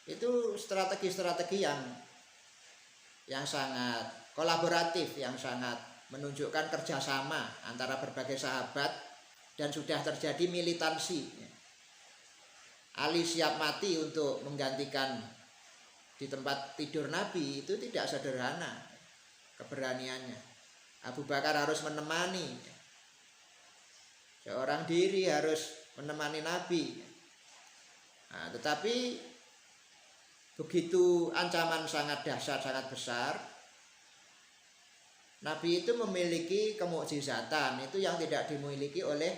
Speaker 1: Itu strategi-strategi yang sangat kolaboratif, yang sangat menunjukkan kerjasama antara berbagai sahabat, dan sudah terjadi militansi. Ali siap mati untuk menggantikan di tempat tidur Nabi, itu tidak sederhana keberaniannya. Abu Bakar harus menemani, seorang diri harus menemani Nabi. Nah, tetapi begitu ancaman sangat dahsyat, sangat besar, Nabi itu memiliki kemukjizatan itu yang tidak dimiliki oleh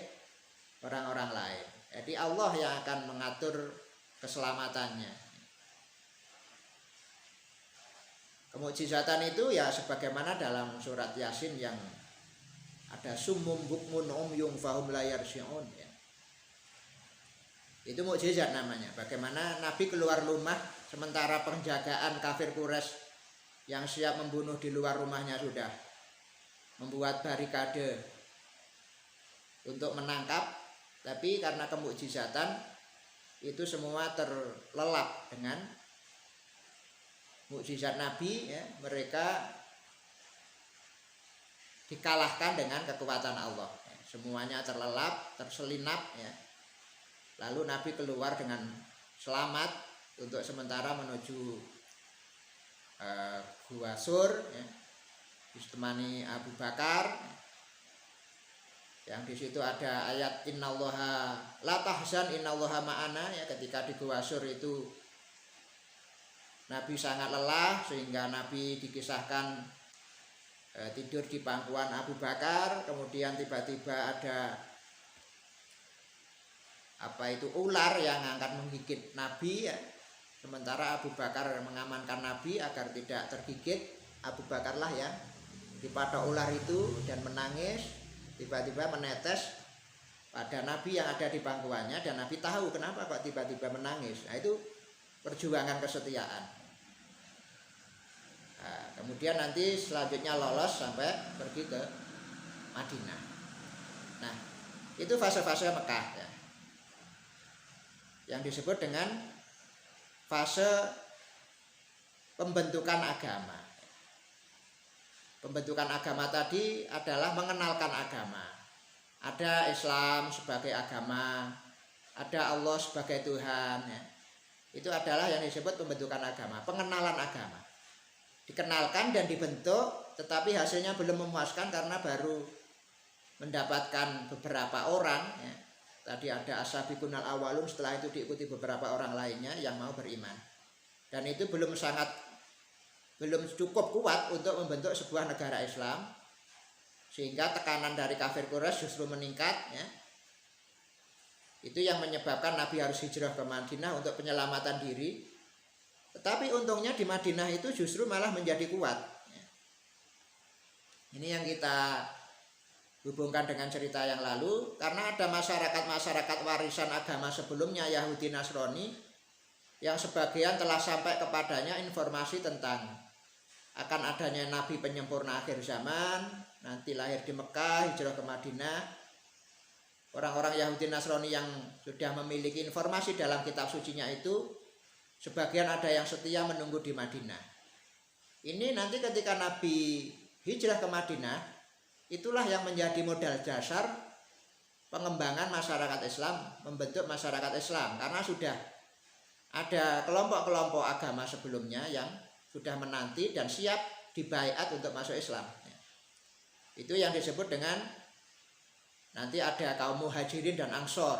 Speaker 1: orang-orang lain. Jadi Allah yang akan mengatur keselamatannya. Kemukjizatan itu ya sebagaimana dalam surat Yasin yang ada summum bukmun umyum fahum la yarsyi'un ya. Itu mukjizat namanya. Bagaimana Nabi keluar rumah sementara penjagaan kafir Quraisy yang siap membunuh di luar rumahnya sudah membuat barikade untuk menangkap, tapi karena kemukjizatan itu semua terlelap dengan mukjizat Nabi ya, mereka dikalahkan dengan kekuatan Allah ya. Semuanya terlelap, terselinap ya. Lalu Nabi keluar dengan selamat untuk sementara menuju Gua Sur ya, ditemani Abu Bakar yang di situ ada ayat innallaha la tahzan innallaha ma'ana ya. Ketika di Gua Sur itu Nabi sangat lelah sehingga Nabi dikisahkan tidur di pangkuan Abu Bakar, kemudian tiba-tiba ada ular yang akan menggigit Nabi ya. Sementara Abu Bakar mengamankan Nabi agar tidak tergigit. Abu Bakarlah yang dipatok ular itu dan menangis, tiba-tiba menetes pada Nabi yang ada di pangkuannya, dan Nabi tahu kenapa kok tiba-tiba menangis. Nah, itu perjuangan kesetiaan. Nah, kemudian nanti selanjutnya lolos sampai pergi ke Madinah. Nah, itu fase-fase Mekah ya, yang disebut dengan fase pembentukan agama. Pembentukan agama tadi adalah mengenalkan agama. Ada Islam sebagai agama, ada Allah sebagai Tuhan ya. Itu adalah yang disebut pembentukan agama, pengenalan agama. Dikenalkan dan dibentuk, tetapi hasilnya belum memuaskan karena baru mendapatkan beberapa orang ya. Tadi ada as-sabiqunal awwalun, setelah itu diikuti beberapa orang lainnya yang mau beriman. Dan itu belum cukup kuat untuk membentuk sebuah negara Islam, sehingga tekanan dari kafir Quraisy justru meningkat ya. Itu yang menyebabkan Nabi harus hijrah ke Madinah untuk penyelamatan diri. Tetapi untungnya di Madinah itu justru malah menjadi kuat ya. Ini yang kita hubungkan dengan cerita yang lalu, karena ada masyarakat warisan agama sebelumnya Yahudi Nasrani yang sebagian telah sampai kepadanya informasi tentang akan adanya Nabi penyempurna akhir zaman, nanti lahir di Mekah, hijrah ke Madinah. Orang-orang Yahudi Nasrani yang sudah memiliki informasi dalam kitab sucinya itu, sebagian ada yang setia menunggu di Madinah. Ini nanti ketika Nabi hijrah ke Madinah, itulah yang menjadi modal dasar pengembangan masyarakat Islam, membentuk masyarakat Islam, karena sudah ada kelompok-kelompok agama sebelumnya yang sudah menanti dan siap dibaiat untuk masuk Islam. Itu yang disebut dengan nanti ada kaum muhajirin dan ansor.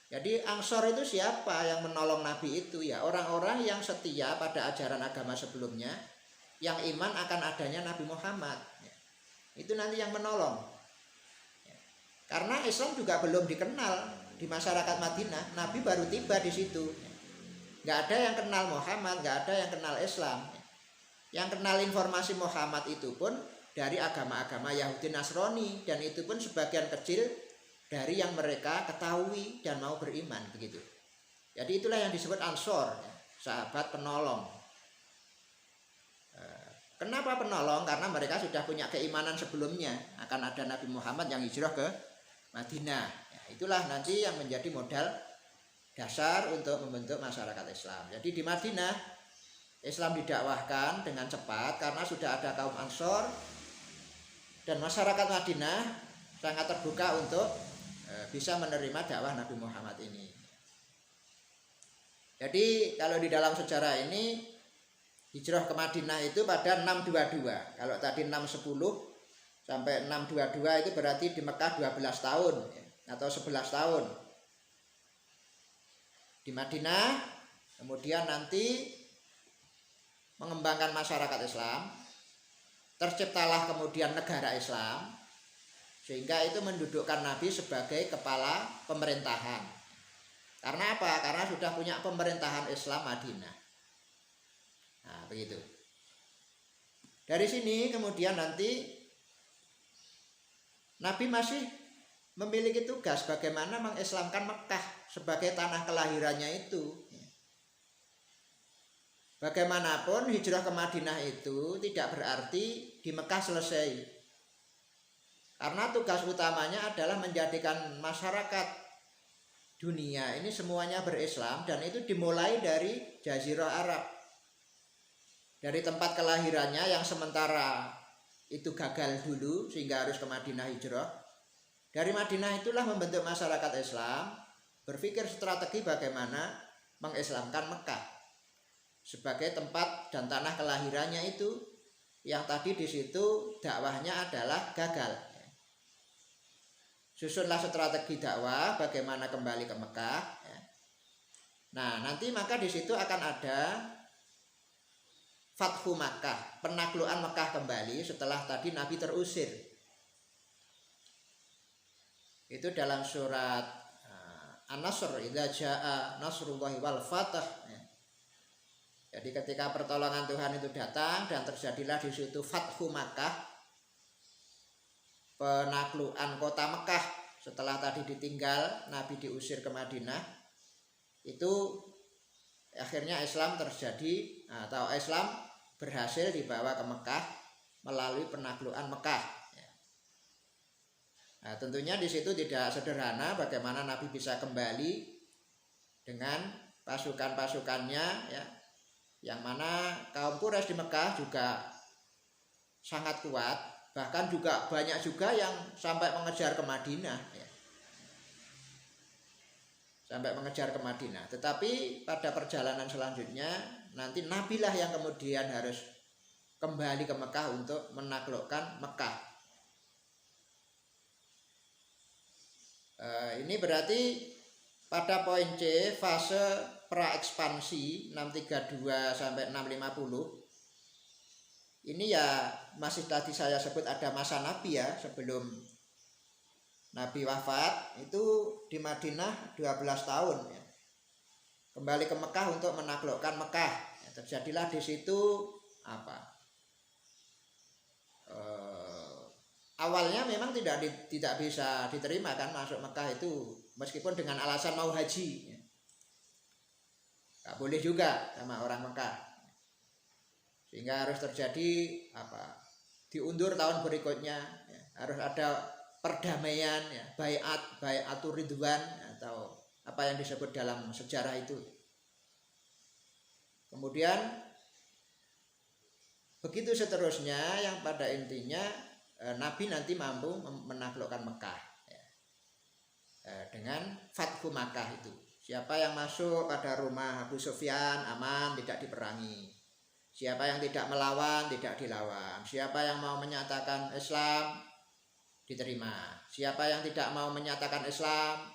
Speaker 1: Jadi ansor itu siapa yang menolong Nabi itu ya? Orang-orang yang setia pada ajaran agama sebelumnya, yang iman akan adanya Nabi Muhammad. Itu nanti yang menolong. Karena Islam juga belum dikenal di masyarakat Madinah, Nabi baru tiba di situ. Nggak ada yang kenal Muhammad, nggak ada yang kenal Islam. Yang kenal informasi Muhammad itu pun dari agama-agama Yahudi Nasrani, dan itu pun sebagian kecil dari yang mereka ketahui dan mau beriman begitu. Jadi itulah yang disebut ansor, sahabat penolong. Kenapa penolong? Karena mereka sudah punya keimanan sebelumnya akan ada Nabi Muhammad yang hijrah ke Madinah. Ya, itulah nanti yang menjadi modal dasar untuk membentuk masyarakat Islam. Jadi di Madinah Islam didakwahkan dengan cepat karena sudah ada kaum Ansor, dan masyarakat Madinah sangat terbuka untuk bisa menerima dakwah Nabi Muhammad ini. Jadi kalau di dalam sejarah ini hijrah ke Madinah itu pada 622. Kalau tadi 610 sampai 622 itu berarti di Mekah 12 tahun ya, atau 11 tahun. di Madinah, kemudian nanti mengembangkan masyarakat Islam, terciptalah kemudian negara Islam, sehingga itu mendudukkan Nabi sebagai kepala pemerintahan. Karena apa? Karena sudah punya pemerintahan Islam Madinah. Nah, begitu. Dari sini kemudian nanti Nabi masih memiliki tugas bagaimana mengislamkan Mekah sebagai tanah kelahirannya itu. Bagaimanapun hijrah ke Madinah itu tidak berarti di Mekah selesai. Karena tugas utamanya adalah menjadikan masyarakat dunia ini semuanya berislam, dan itu dimulai dari Jazirah Arab. Dari tempat kelahirannya yang sementara itu gagal dulu sehingga harus ke Madinah hijrah. Dari Madinah itulah membentuk masyarakat Islam, berpikir strategi bagaimana mengislamkan Mekah sebagai tempat dan tanah kelahirannya itu, yang tadi di situ dakwahnya adalah gagal. Susunlah strategi dakwah bagaimana kembali ke Mekah. Nah, nanti maka di situ akan ada Fathu Makkah, penaklukan Mekah kembali setelah tadi Nabi terusir. Itu dalam surat An-Nasr, idza jaa nasrullahi wal fath. Jadi ketika pertolongan Tuhan itu datang dan terjadilah di situ Fathu Makkah, penaklukan kota Mekah setelah tadi ditinggal, Nabi diusir ke Madinah, itu akhirnya Islam terjadi, atau Islam berhasil dibawa ke Mekah melalui penaklukan Mekah. Nah, tentunya di situ tidak sederhana bagaimana Nabi bisa kembali dengan pasukan-pasukannya, ya, yang mana kaum Quraisy di Mekah juga sangat kuat, bahkan juga banyak juga yang sampai mengejar ke Madinah, ya. Sampai mengejar ke Madinah. Tetapi pada perjalanan selanjutnya nanti Nabi lah yang kemudian harus kembali ke Mekah untuk menaklukkan Mekah. Ini berarti pada poin C, fase pra-ekspansi 632 sampai 650. Ini ya masih tadi saya sebut ada masa Nabi, ya, sebelum Nabi wafat itu di Madinah 12 tahun, ya. Kembali ke Mekah untuk menaklukkan Mekah, ya, terjadilah di situ apa? Awalnya memang tidak bisa diterima kan masuk Mekah itu, meskipun dengan alasan mau haji, ya. Gak boleh juga sama orang Mekah, sehingga harus terjadi apa? Diundur tahun berikutnya, ya. Harus ada perdamaian, ya, bai'atur ridwan, atau apa yang disebut dalam sejarah itu. Kemudian begitu seterusnya, yang pada intinya Nabi nanti mampu menaklukkan Mekah, ya, dengan Fathu Makkah itu. Siapa yang masuk pada rumah Abu Sufyan aman, tidak diperangi. Siapa yang tidak melawan, tidak dilawan. Siapa yang mau menyatakan Islam, diterima. Siapa yang tidak mau menyatakan Islam,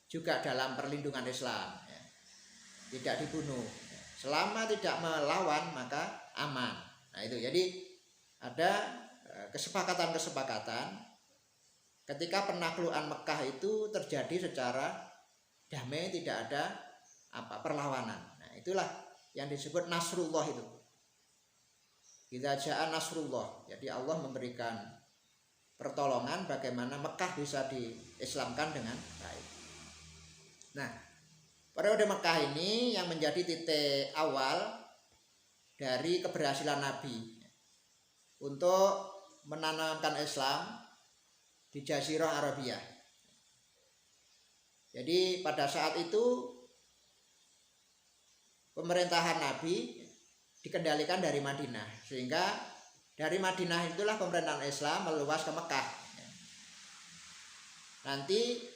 Speaker 1: juga dalam perlindungan Islam, ya, tidak dibunuh, ya. Selama tidak melawan maka aman. Nah itu, jadi ada kesepakatan ketika penaklukan Mekah itu terjadi secara damai, tidak ada perlawanan. Nah itulah yang disebut Nasrullah itu. Idza jaa Nasrullah, jadi Allah memberikan pertolongan bagaimana Mekah bisa diislamkan dengan baik. Nah, periode Mekah ini yang menjadi titik awal dari keberhasilan Nabi untuk menanamkan Islam di Jazirah Arabia. Jadi pada saat itu pemerintahan Nabi dikendalikan dari Madinah, sehingga dari Madinah itulah pemerintahan Islam meluas ke Mekah. Nanti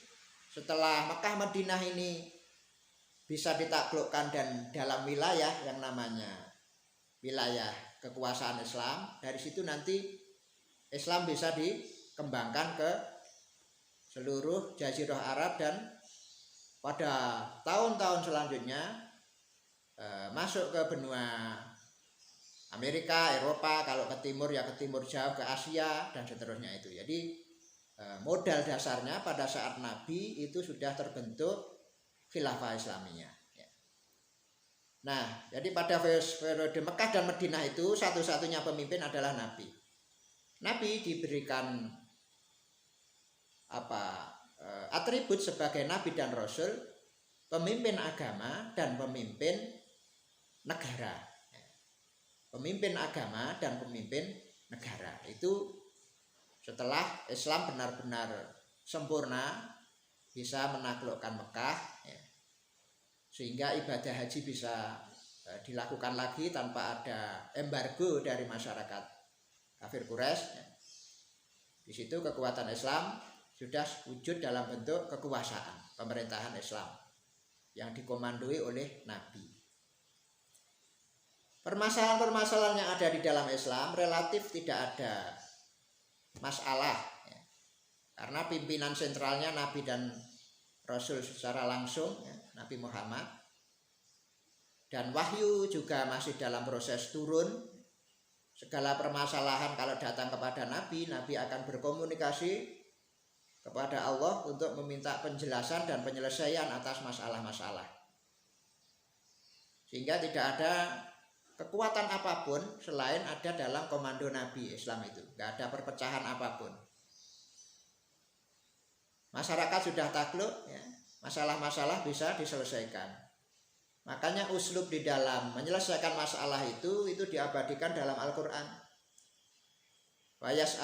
Speaker 1: setelah Mekah Madinah ini bisa ditaklukkan dan dalam wilayah yang namanya wilayah kekuasaan Islam, dari situ nanti Islam bisa dikembangkan ke seluruh Jazirah Arab dan pada tahun-tahun selanjutnya masuk ke benua Amerika, Eropa, kalau ke timur ya ke timur jauh, ke Asia dan seterusnya itu. Jadi modal dasarnya pada saat Nabi itu sudah terbentuk khilafah Islamiyah. Nah, jadi pada periode Mekah dan Madinah itu satu-satunya pemimpin adalah Nabi. Nabi diberikan atribut sebagai Nabi dan Rasul, pemimpin agama dan pemimpin negara. Pemimpin agama dan pemimpin negara itu setelah Islam benar-benar sempurna, bisa menaklukkan Mekah, sehingga ibadah haji bisa dilakukan lagi tanpa ada embargo dari masyarakat kafir Quraisy. Di situ kekuatan Islam sudah wujud dalam bentuk kekuasaan pemerintahan Islam yang dikomandoi oleh Nabi. Permasalahan-permasalahan yang ada di dalam Islam relatif tidak ada masalah, karena pimpinan sentralnya Nabi dan Rasul secara langsung, Nabi Muhammad, dan wahyu juga masih dalam proses turun. Segala permasalahan kalau datang kepada Nabi, Nabi akan berkomunikasi kepada Allah untuk meminta penjelasan dan penyelesaian atas masalah-masalah, sehingga tidak ada kekuatan apapun selain ada dalam komando Nabi. Islam itu nggak ada perpecahan apapun. Masyarakat sudah takluk, masalah-masalah bisa diselesaikan. Makanya uslub di dalam menyelesaikan masalah itu diabadikan dalam Al-Quran. Wayas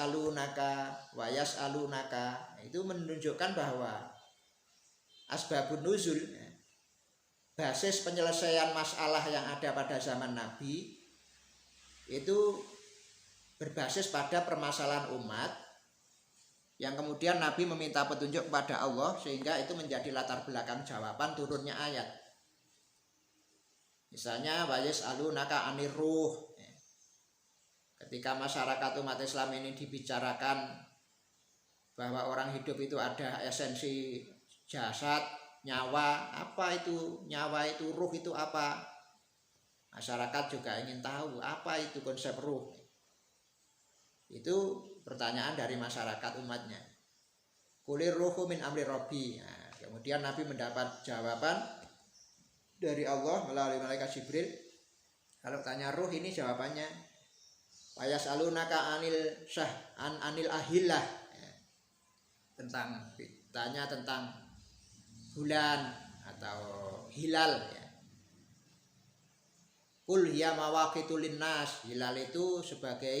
Speaker 1: alunaka itu menunjukkan bahwa asbabun nuzul, basis penyelesaian masalah yang ada pada zaman Nabi itu berbasis pada permasalahan umat, yang kemudian Nabi meminta petunjuk kepada Allah, sehingga itu menjadi latar belakang jawaban turunnya ayat. Misalnya wayas alunaka anir ruh, ketika masyarakat umat Islam ini dibicarakan bahwa orang hidup itu ada esensi jasad, nyawa. Apa itu nyawa, itu ruh itu apa? Masyarakat juga ingin tahu apa itu konsep ruh. Itu pertanyaan dari masyarakat umatnya. Kulir ruhu min amri rabbi. Nah, kemudian Nabi mendapat jawaban dari Allah melalui malaikat Jibril. Kalau tanya ruh, ini jawabannya wayas alunaka anil ahillah, tanya tentang bulan atau hilal, Kul hiya mawaqitul linnas, hilal itu sebagai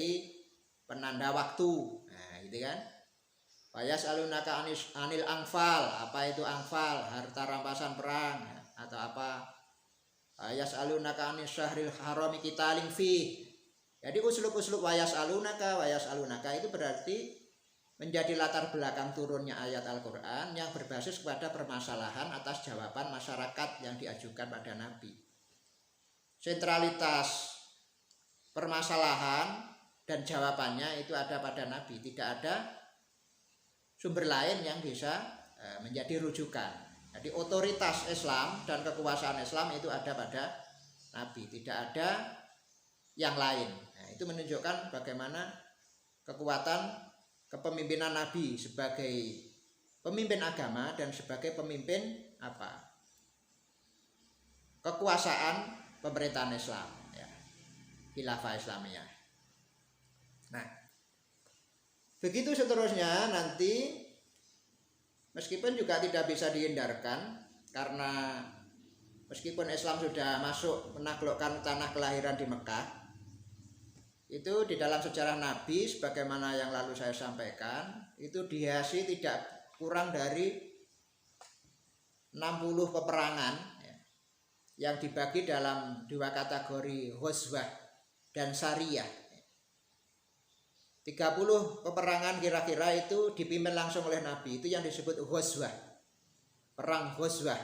Speaker 1: penanda waktu. Nah, gitu kan. Wayas alunaka anil anfal, apa itu anfal? Harta rampasan perang atau apa? Wayas alunaka anis syahril harami qitalin fi. Jadi uslub-uslub wayas alunaka itu berarti menjadi latar belakang turunnya ayat Al-Quran yang berbasis kepada permasalahan atas jawaban masyarakat yang diajukan pada Nabi. Sentralitas permasalahan dan jawabannya itu ada pada Nabi. Tidak ada sumber lain yang bisa menjadi rujukan. Jadi otoritas Islam dan kekuasaan Islam itu ada pada Nabi, tidak ada yang lain. Nah, itu menunjukkan bagaimana kekuatan kepemimpinan Nabi sebagai pemimpin agama dan sebagai pemimpin kekuasaan pemerintahan Islam, khilafah Islamiyah. Nah, begitu seterusnya nanti, meskipun juga tidak bisa dihindarkan, karena meskipun Islam sudah masuk menaklukkan tanah kelahiran di Mekah, itu di dalam sejarah Nabi sebagaimana yang lalu saya sampaikan, itu dihiasi tidak kurang dari 60 peperangan, yang dibagi dalam dua kategori ghazwah dan sariyah. 30 peperangan kira-kira itu dipimpin langsung oleh Nabi, itu yang disebut ghazwah, perang ghazwah.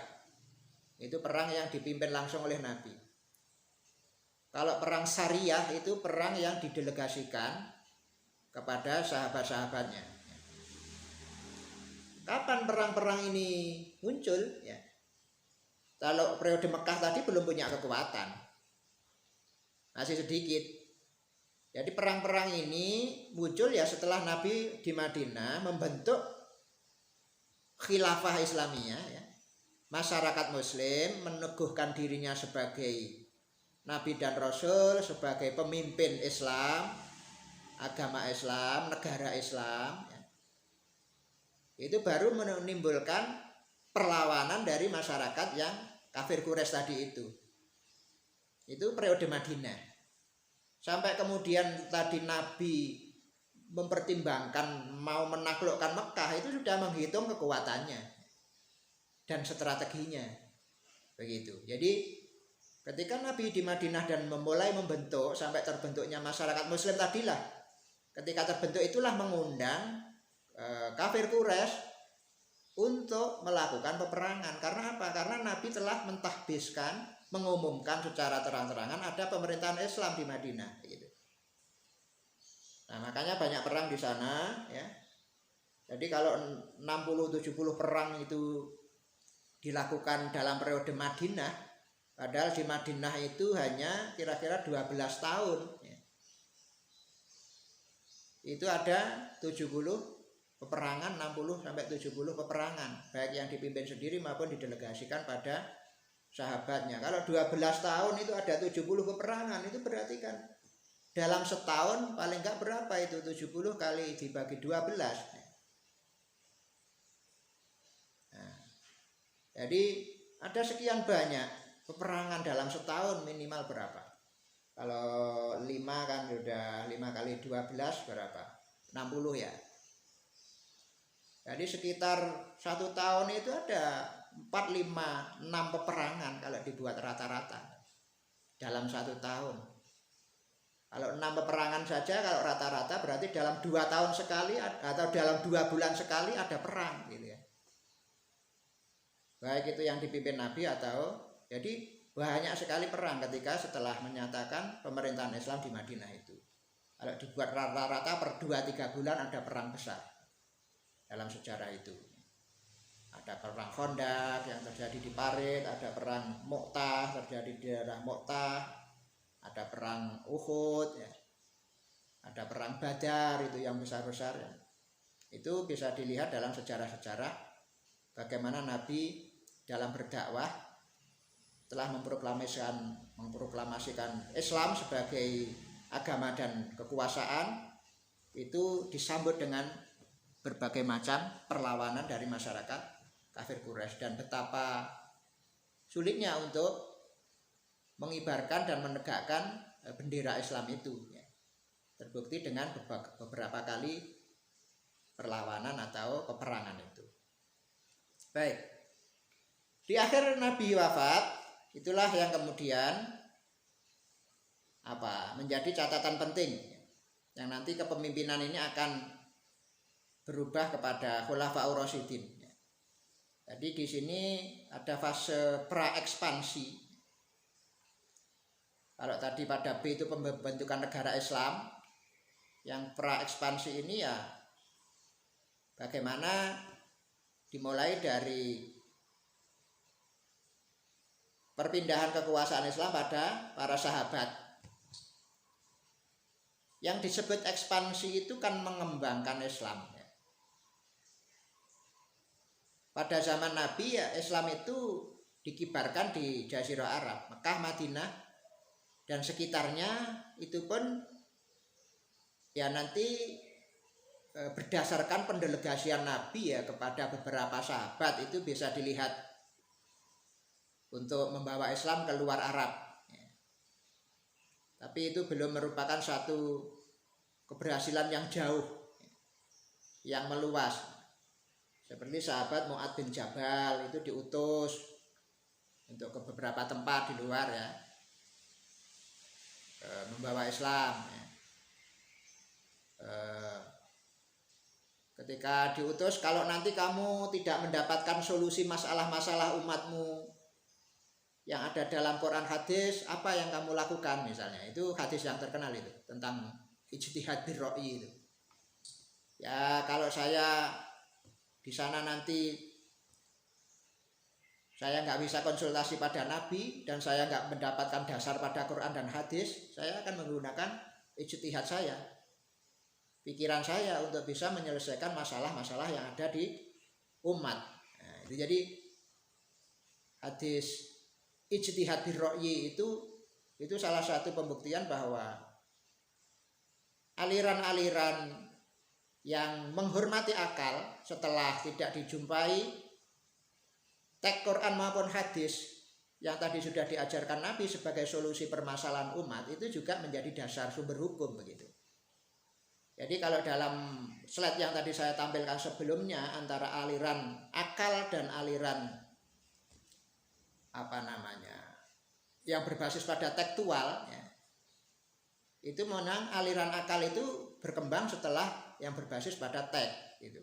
Speaker 1: Itu perang yang dipimpin langsung oleh Nabi. Kalau perang sariyah itu perang yang didelegasikan kepada sahabat-sahabatnya. Kapan perang-perang ini muncul? Kalau periode Mekah tadi belum punya kekuatan, masih sedikit. Jadi perang-perang ini muncul ya setelah Nabi di Madinah membentuk khilafah Islamiyah ya. Masyarakat Muslim meneguhkan dirinya sebagai Nabi dan Rasul, sebagai pemimpin Islam, agama Islam, negara Islam ya. Itu baru menimbulkan perlawanan dari masyarakat yang kafir Quraisy tadi itu. Itu periode Madinah. Sampai kemudian tadi Nabi mempertimbangkan mau menaklukkan Mekah, itu sudah menghitung kekuatannya dan strateginya. Begitu. Jadi ketika Nabi di Madinah dan memulai membentuk sampai terbentuknya masyarakat Muslim tadilah, ketika terbentuk itulah mengundang kafir Quraisy untuk melakukan peperangan. Karena apa? Karena Nabi telah mentahbiskan, mengumumkan secara terang-terangan ada pemerintahan Islam di Madinah gitu. Nah, makanya banyak perang di sana ya. Jadi kalau 60-70 perang itu dilakukan dalam periode Madinah, padahal di Madinah itu hanya kira-kira 12 tahun ya. Itu ada 70 peperangan, 60-70 peperangan, baik yang dipimpin sendiri maupun didelegasikan pada sahabatnya. Kalau 12 tahun itu ada 70 peperangan, itu berarti kan dalam setahun paling enggak berapa itu 70 kali dibagi 12. Nah, jadi ada sekian banyak peperangan dalam setahun, minimal berapa? Kalau 5 kan sudah 5 kali 12 berapa? 60 ya. Jadi sekitar 1 tahun itu ada 4, 5, 6 peperangan kalau dibuat rata-rata dalam 1 tahun. Kalau 6 peperangan saja kalau rata-rata berarti dalam 2 tahun sekali atau dalam 2 bulan sekali ada perang gitu ya. Baik itu yang dipimpin Nabi atau jadi banyak sekali perang ketika setelah menyatakan pemerintahan Islam di Madinah itu. Kalau dibuat rata-rata per 2-3 bulan ada perang besar. Dalam sejarah itu ada perang Khandaq yang terjadi di Parit, ada perang Mu'tah terjadi di daerah Mu'tah, ada perang Uhud ya, ada perang Badar itu yang besar-besar ya. Itu bisa dilihat dalam sejarah-sejarah bagaimana Nabi dalam berdakwah telah memproklamasikan Islam sebagai agama dan kekuasaan, itu disambut dengan berbagai macam perlawanan dari masyarakat kafir Quraisy dan betapa sulitnya untuk mengibarkan dan menegakkan bendera Islam itu ya. Terbukti dengan beberapa kali perlawanan atau peperangan itu. Baik. Di akhir Nabi wafat, itulah yang kemudian menjadi catatan penting yang nanti kepemimpinan ini akan berubah kepada Khulafaur Rasyidin. Jadi di sini ada fase pra-ekspansi. Kalau tadi pada B itu pembentukan negara Islam, yang pra-ekspansi ini ya bagaimana dimulai dari perpindahan kekuasaan Islam pada para sahabat. Yang disebut ekspansi itu kan mengembangkan Islam. Pada zaman Nabi ya Islam itu dikibarkan di Jazirah Arab, Mekah, Madinah dan sekitarnya. Itu pun ya nanti berdasarkan pendelegasian Nabi ya kepada beberapa sahabat, itu bisa dilihat untuk membawa Islam ke luar Arab ya. Tapi itu belum merupakan satu keberhasilan yang jauh, yang meluas. Seperti sahabat Mu'adz bin Jabal itu diutus untuk ke beberapa tempat di luar ya, membawa Islam ya. Ketika diutus, kalau nanti kamu tidak mendapatkan solusi masalah-masalah umatmu yang ada dalam Quran hadis, apa yang kamu lakukan misalnya. Itu hadis yang terkenal itu tentang ijtihad birra'i itu. Ya kalau saya di sana nanti saya nggak bisa konsultasi pada Nabi dan saya nggak mendapatkan dasar pada Quran dan hadis, saya akan menggunakan ijtihad saya, pikiran saya untuk bisa menyelesaikan masalah-masalah yang ada di umat. Nah, itu jadi hadis ijtihad birra'yi itu salah satu pembuktian bahwa aliran-aliran yang menghormati akal setelah tidak dijumpai teks Quran maupun hadis yang tadi sudah diajarkan Nabi sebagai solusi permasalahan umat itu juga menjadi dasar sumber hukum begitu. Jadi kalau dalam slide yang tadi saya tampilkan sebelumnya antara aliran akal dan aliran yang berbasis pada tekstual ya, itu menang aliran akal itu berkembang setelah yang berbasis pada teks gitu.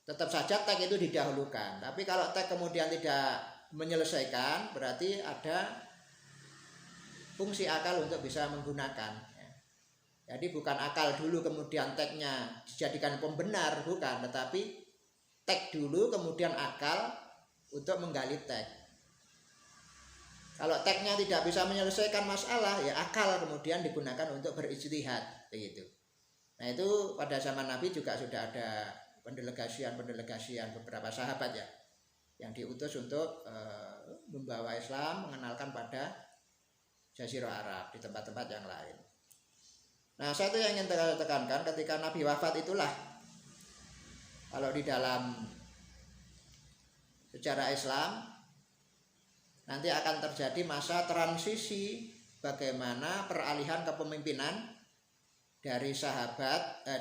Speaker 1: Tetap saja teks itu didahulukan, tapi kalau teks kemudian tidak menyelesaikan berarti ada fungsi akal untuk bisa menggunakan. Jadi bukan akal dulu kemudian teksnya dijadikan pembenar, bukan, tetapi teks dulu kemudian akal untuk menggali teks. Kalau teksnya tidak bisa menyelesaikan masalah, ya akal kemudian digunakan untuk berijtihad begitu. Nah itu pada zaman Nabi juga sudah ada pendelegasian beberapa sahabat ya yang diutus untuk membawa Islam, mengenalkan pada Jazirah Arab di tempat-tempat yang lain. Nah satu yang ingin saya tekankan, ketika Nabi wafat itulah kalau di dalam sejarah Islam nanti akan terjadi masa transisi bagaimana peralihan kepemimpinan dari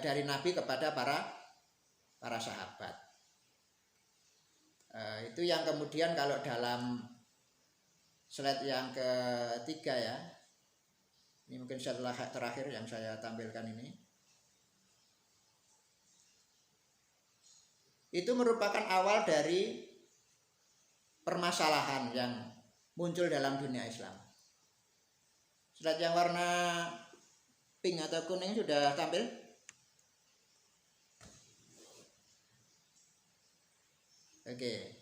Speaker 1: dari Nabi kepada para sahabat. Itu yang kemudian kalau dalam slide yang ketiga ya, ini mungkin slide terakhir yang saya tampilkan ini, itu merupakan awal dari permasalahan yang muncul dalam dunia Islam. Slide yang warna pink atau kuning sudah tampil? Oke.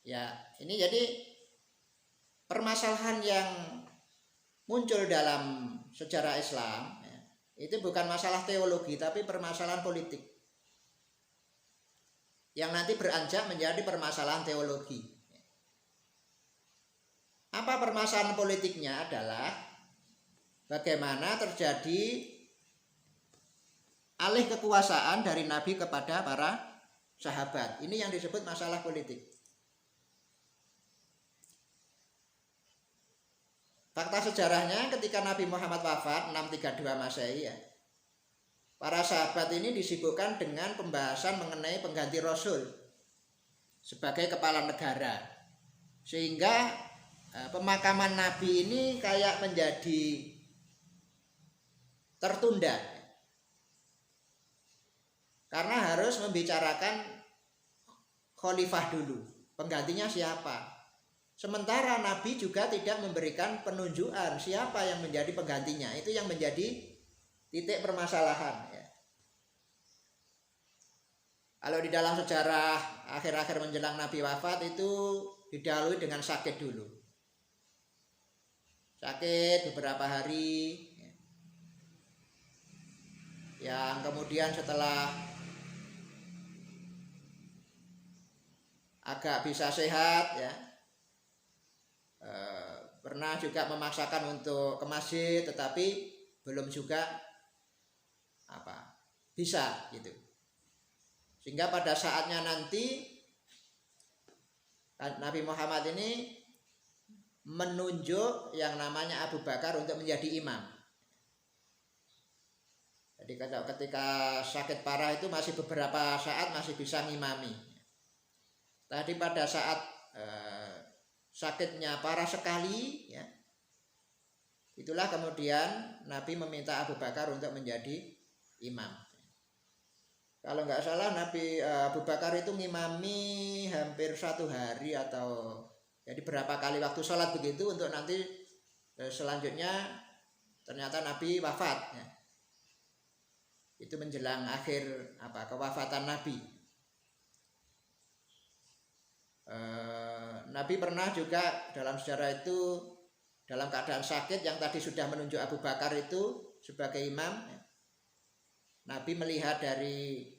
Speaker 1: Ya, ini jadi permasalahan yang muncul dalam sejarah Islam ya, itu bukan masalah teologi tapi permasalahan politik yang nanti beranjak menjadi permasalahan teologi. Apa permasalahan politiknya adalah bagaimana terjadi alih kekuasaan dari Nabi kepada para sahabat. Ini yang disebut masalah politik. Fakta sejarahnya ketika Nabi Muhammad wafat 632 Masehi ya, para sahabat ini disibukkan dengan pembahasan mengenai pengganti Rasul sebagai kepala negara, sehingga pemakaman Nabi ini kayak menjadi tertunda karena harus membicarakan khalifah dulu, penggantinya siapa. Sementara Nabi juga tidak memberikan penunjukan siapa yang menjadi penggantinya. Itu yang menjadi titik permasalahan ya. Kalau di dalam sejarah akhir-akhir menjelang Nabi wafat itu didahului dengan sakit dulu. Sakit beberapa hari ya. Yang kemudian setelah agak bisa sehat ya, pernah juga memaksakan untuk ke masjid tetapi belum juga bisa gitu, sehingga pada saatnya nanti Nabi Muhammad ini menunjuk yang namanya Abu Bakar untuk menjadi imam. Jadi ketika sakit parah itu masih beberapa saat masih bisa ngimami. Tadi pada saat sakitnya parah sekali ya, itulah kemudian Nabi meminta Abu Bakar untuk menjadi imam. Kalau nggak salah Nabi Abu Bakar itu ngimami hampir 1 hari atau jadi berapa kali waktu sholat begitu, untuk nanti selanjutnya ternyata Nabi wafat ya. Itu menjelang akhir kewafatan Nabi. Nabi pernah juga dalam sejarah itu dalam keadaan sakit yang tadi sudah menunjuk Abu Bakar itu sebagai imam, Nabi melihat dari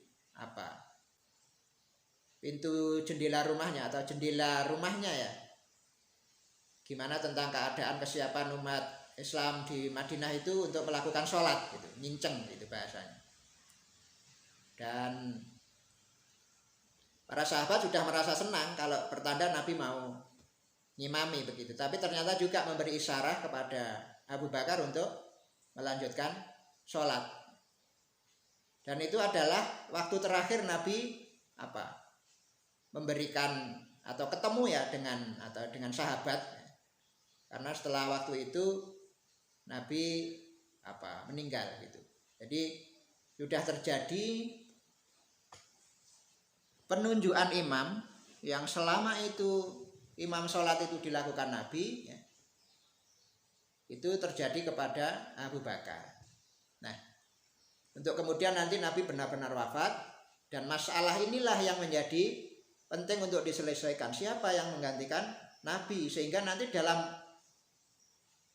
Speaker 1: pintu jendela rumahnya atau jendela rumahnya ya, gimana tentang keadaan kesiapan umat Islam di Madinah itu untuk melakukan sholat gitu, nyinceng gitu bahasanya. Dan para sahabat sudah merasa senang kalau pertanda Nabi mau ngimami begitu, tapi ternyata juga memberi isyarat kepada Abu Bakar untuk melanjutkan sholat. Dan itu adalah waktu terakhir Nabi memberikan atau ketemu ya dengan sahabat, karena setelah waktu itu Nabi meninggal gitu. Jadi sudah terjadi penunjukan imam yang selama itu imam sholat itu dilakukan Nabi ya, itu terjadi kepada Abu Bakar. Nah, untuk kemudian nanti Nabi benar-benar wafat, dan masalah inilah yang menjadi penting untuk diselesaikan, siapa yang menggantikan Nabi, sehingga nanti dalam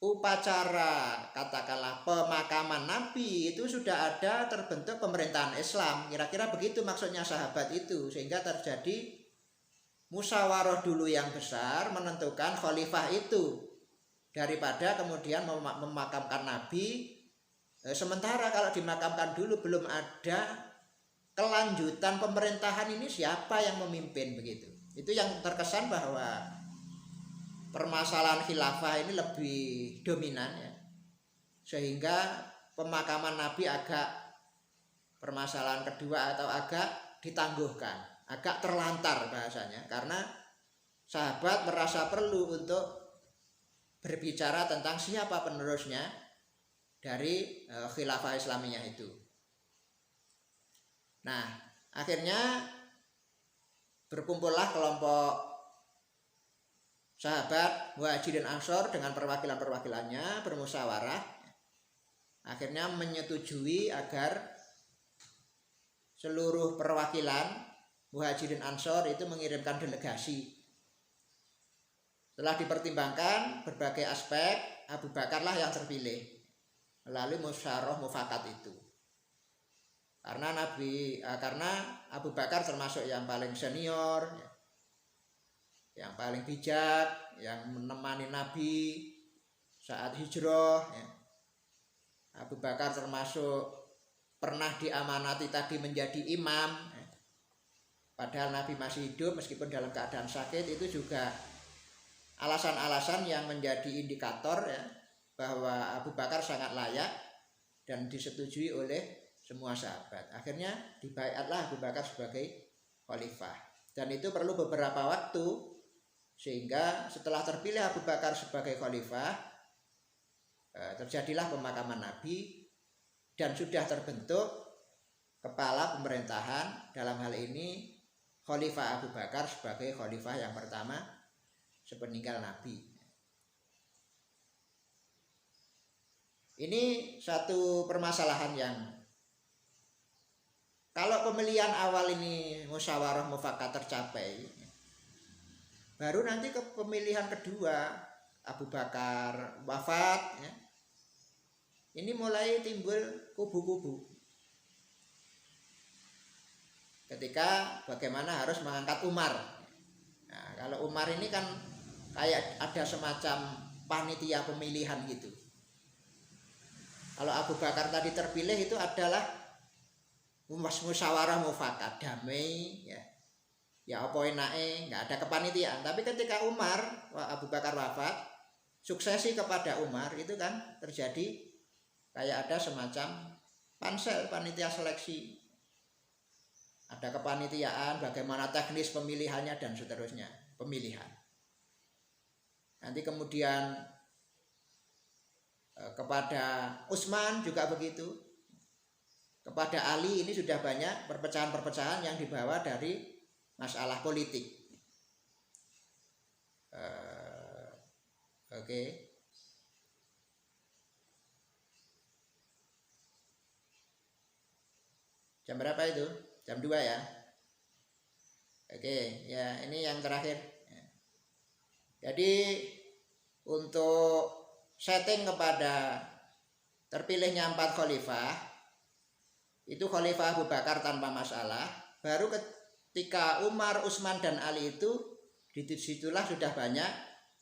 Speaker 1: upacara katakanlah pemakaman Nabi itu sudah ada terbentuk pemerintahan Islam, kira-kira begitu maksudnya sahabat itu, sehingga terjadi musyawarah dulu yang besar menentukan khalifah itu daripada kemudian memakamkan Nabi. Sementara kalau dimakamkan dulu belum ada kelanjutan pemerintahan, ini siapa yang memimpin begitu. Itu yang terkesan bahwa permasalahan khilafah ini lebih dominan ya, sehingga pemakaman Nabi agak permasalahan kedua atau agak ditangguhkan, agak terlantar bahasanya, karena sahabat merasa perlu untuk berbicara tentang siapa penerusnya dari khilafah Islamiyah itu. Nah, akhirnya berkumpullah kelompok sahabat Muhajirin Ansor dengan perwakilan-perwakilannya bermusyawarah, akhirnya menyetujui agar seluruh perwakilan Muhajirin Ansor itu mengirimkan delegasi. Setelah dipertimbangkan berbagai aspek, Abu Bakarlah yang terpilih melalui musyawarah mufakat itu. Karena Abu Bakar termasuk yang paling senior, yang paling bijak, yang menemani Nabi saat hijrah ya. Abu Bakar termasuk pernah diamanati tadi menjadi imam ya. Padahal Nabi masih hidup meskipun dalam keadaan sakit. Itu juga alasan-alasan yang menjadi indikator ya, bahwa Abu Bakar sangat layak dan disetujui oleh semua sahabat. Akhirnya dibaiatlah Abu Bakar sebagai khalifah, dan itu perlu beberapa waktu, sehingga setelah terpilih Abu Bakar sebagai khalifah, terjadilah pemakaman Nabi, dan sudah terbentuk kepala pemerintahan, dalam hal ini Khalifah Abu Bakar sebagai khalifah yang pertama sepeninggal Nabi. Ini satu permasalahan yang kalau pemilihan awal ini musyawarah mufakat tercapai, baru nanti ke pemilihan kedua Abu Bakar wafat ya, ini mulai timbul kubu-kubu ketika bagaimana harus mengangkat Umar. Nah, kalau Umar ini kan kayak ada semacam panitia pemilihan gitu. Kalau Abu Bakar tadi terpilih itu adalah musyawarah mufakat damai ya. Ya apa enake, nggak ada kepanitiaan. Tapi ketika Abu Bakar wafat, suksesi kepada Umar itu kan terjadi kayak ada semacam pansel, panitia seleksi. Ada kepanitiaan, bagaimana teknis pemilihannya dan seterusnya, pemilihan. Nanti kemudian kepada Utsman juga begitu. Kepada Ali ini sudah banyak perpecahan-perpecahan yang dibawa dari masalah politik. Oke. Jam berapa itu? Jam 2 ya. Oke, ya ini yang terakhir. Jadi untuk setting kepada terpilihnya 4 khalifah, itu Khalifah Abu Bakar tanpa masalah. Baru ketika Umar, Utsman dan Ali itu, disitulah sudah banyak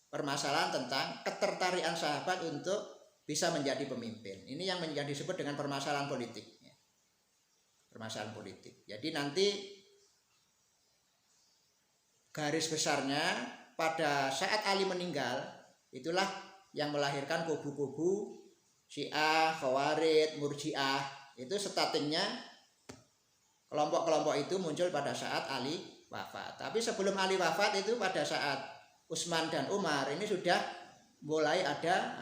Speaker 1: permasalahan tentang ketertarikan sahabat untuk bisa menjadi pemimpin. Ini yang menjadi disebut dengan permasalahan politik. Permasalahan politik. Jadi nanti garis besarnya pada saat Ali meninggal, itulah yang melahirkan kubu-kubu Syiah, Khawarij, Murji'ah. Itu startingnya kelompok-kelompok itu muncul pada saat Ali wafat. Tapi sebelum Ali wafat itu pada saat Utsman dan Umar ini sudah mulai ada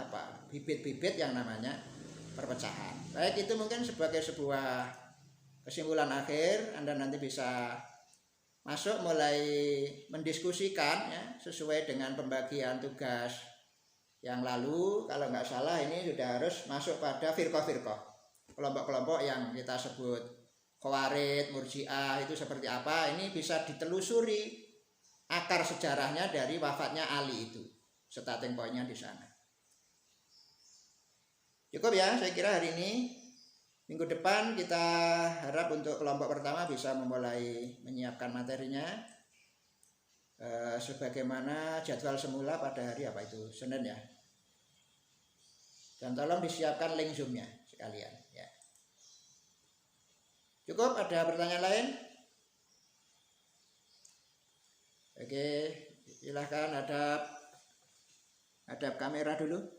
Speaker 1: bibit-bibit yang namanya perpecahan. Baik, itu mungkin sebagai sebuah kesimpulan akhir. Anda nanti bisa masuk mulai mendiskusikan ya, sesuai dengan pembagian tugas yang lalu. Kalau nggak salah ini sudah harus masuk pada firqah-firqah, kelompok-kelompok yang kita sebut Khawarij, Murji'ah itu seperti apa. Ini bisa ditelusuri akar sejarahnya dari wafatnya Ali itu. Starting pointnya di sana. Cukup ya, saya kira hari ini. Minggu depan kita harap untuk kelompok pertama bisa memulai menyiapkan materinya sebagaimana jadwal semula pada hari apa itu, Senin ya. Dan tolong disiapkan link Zoom-nya sekalian ya. Cukup, ada pertanyaan lain? Oke, silahkan hadap kamera dulu.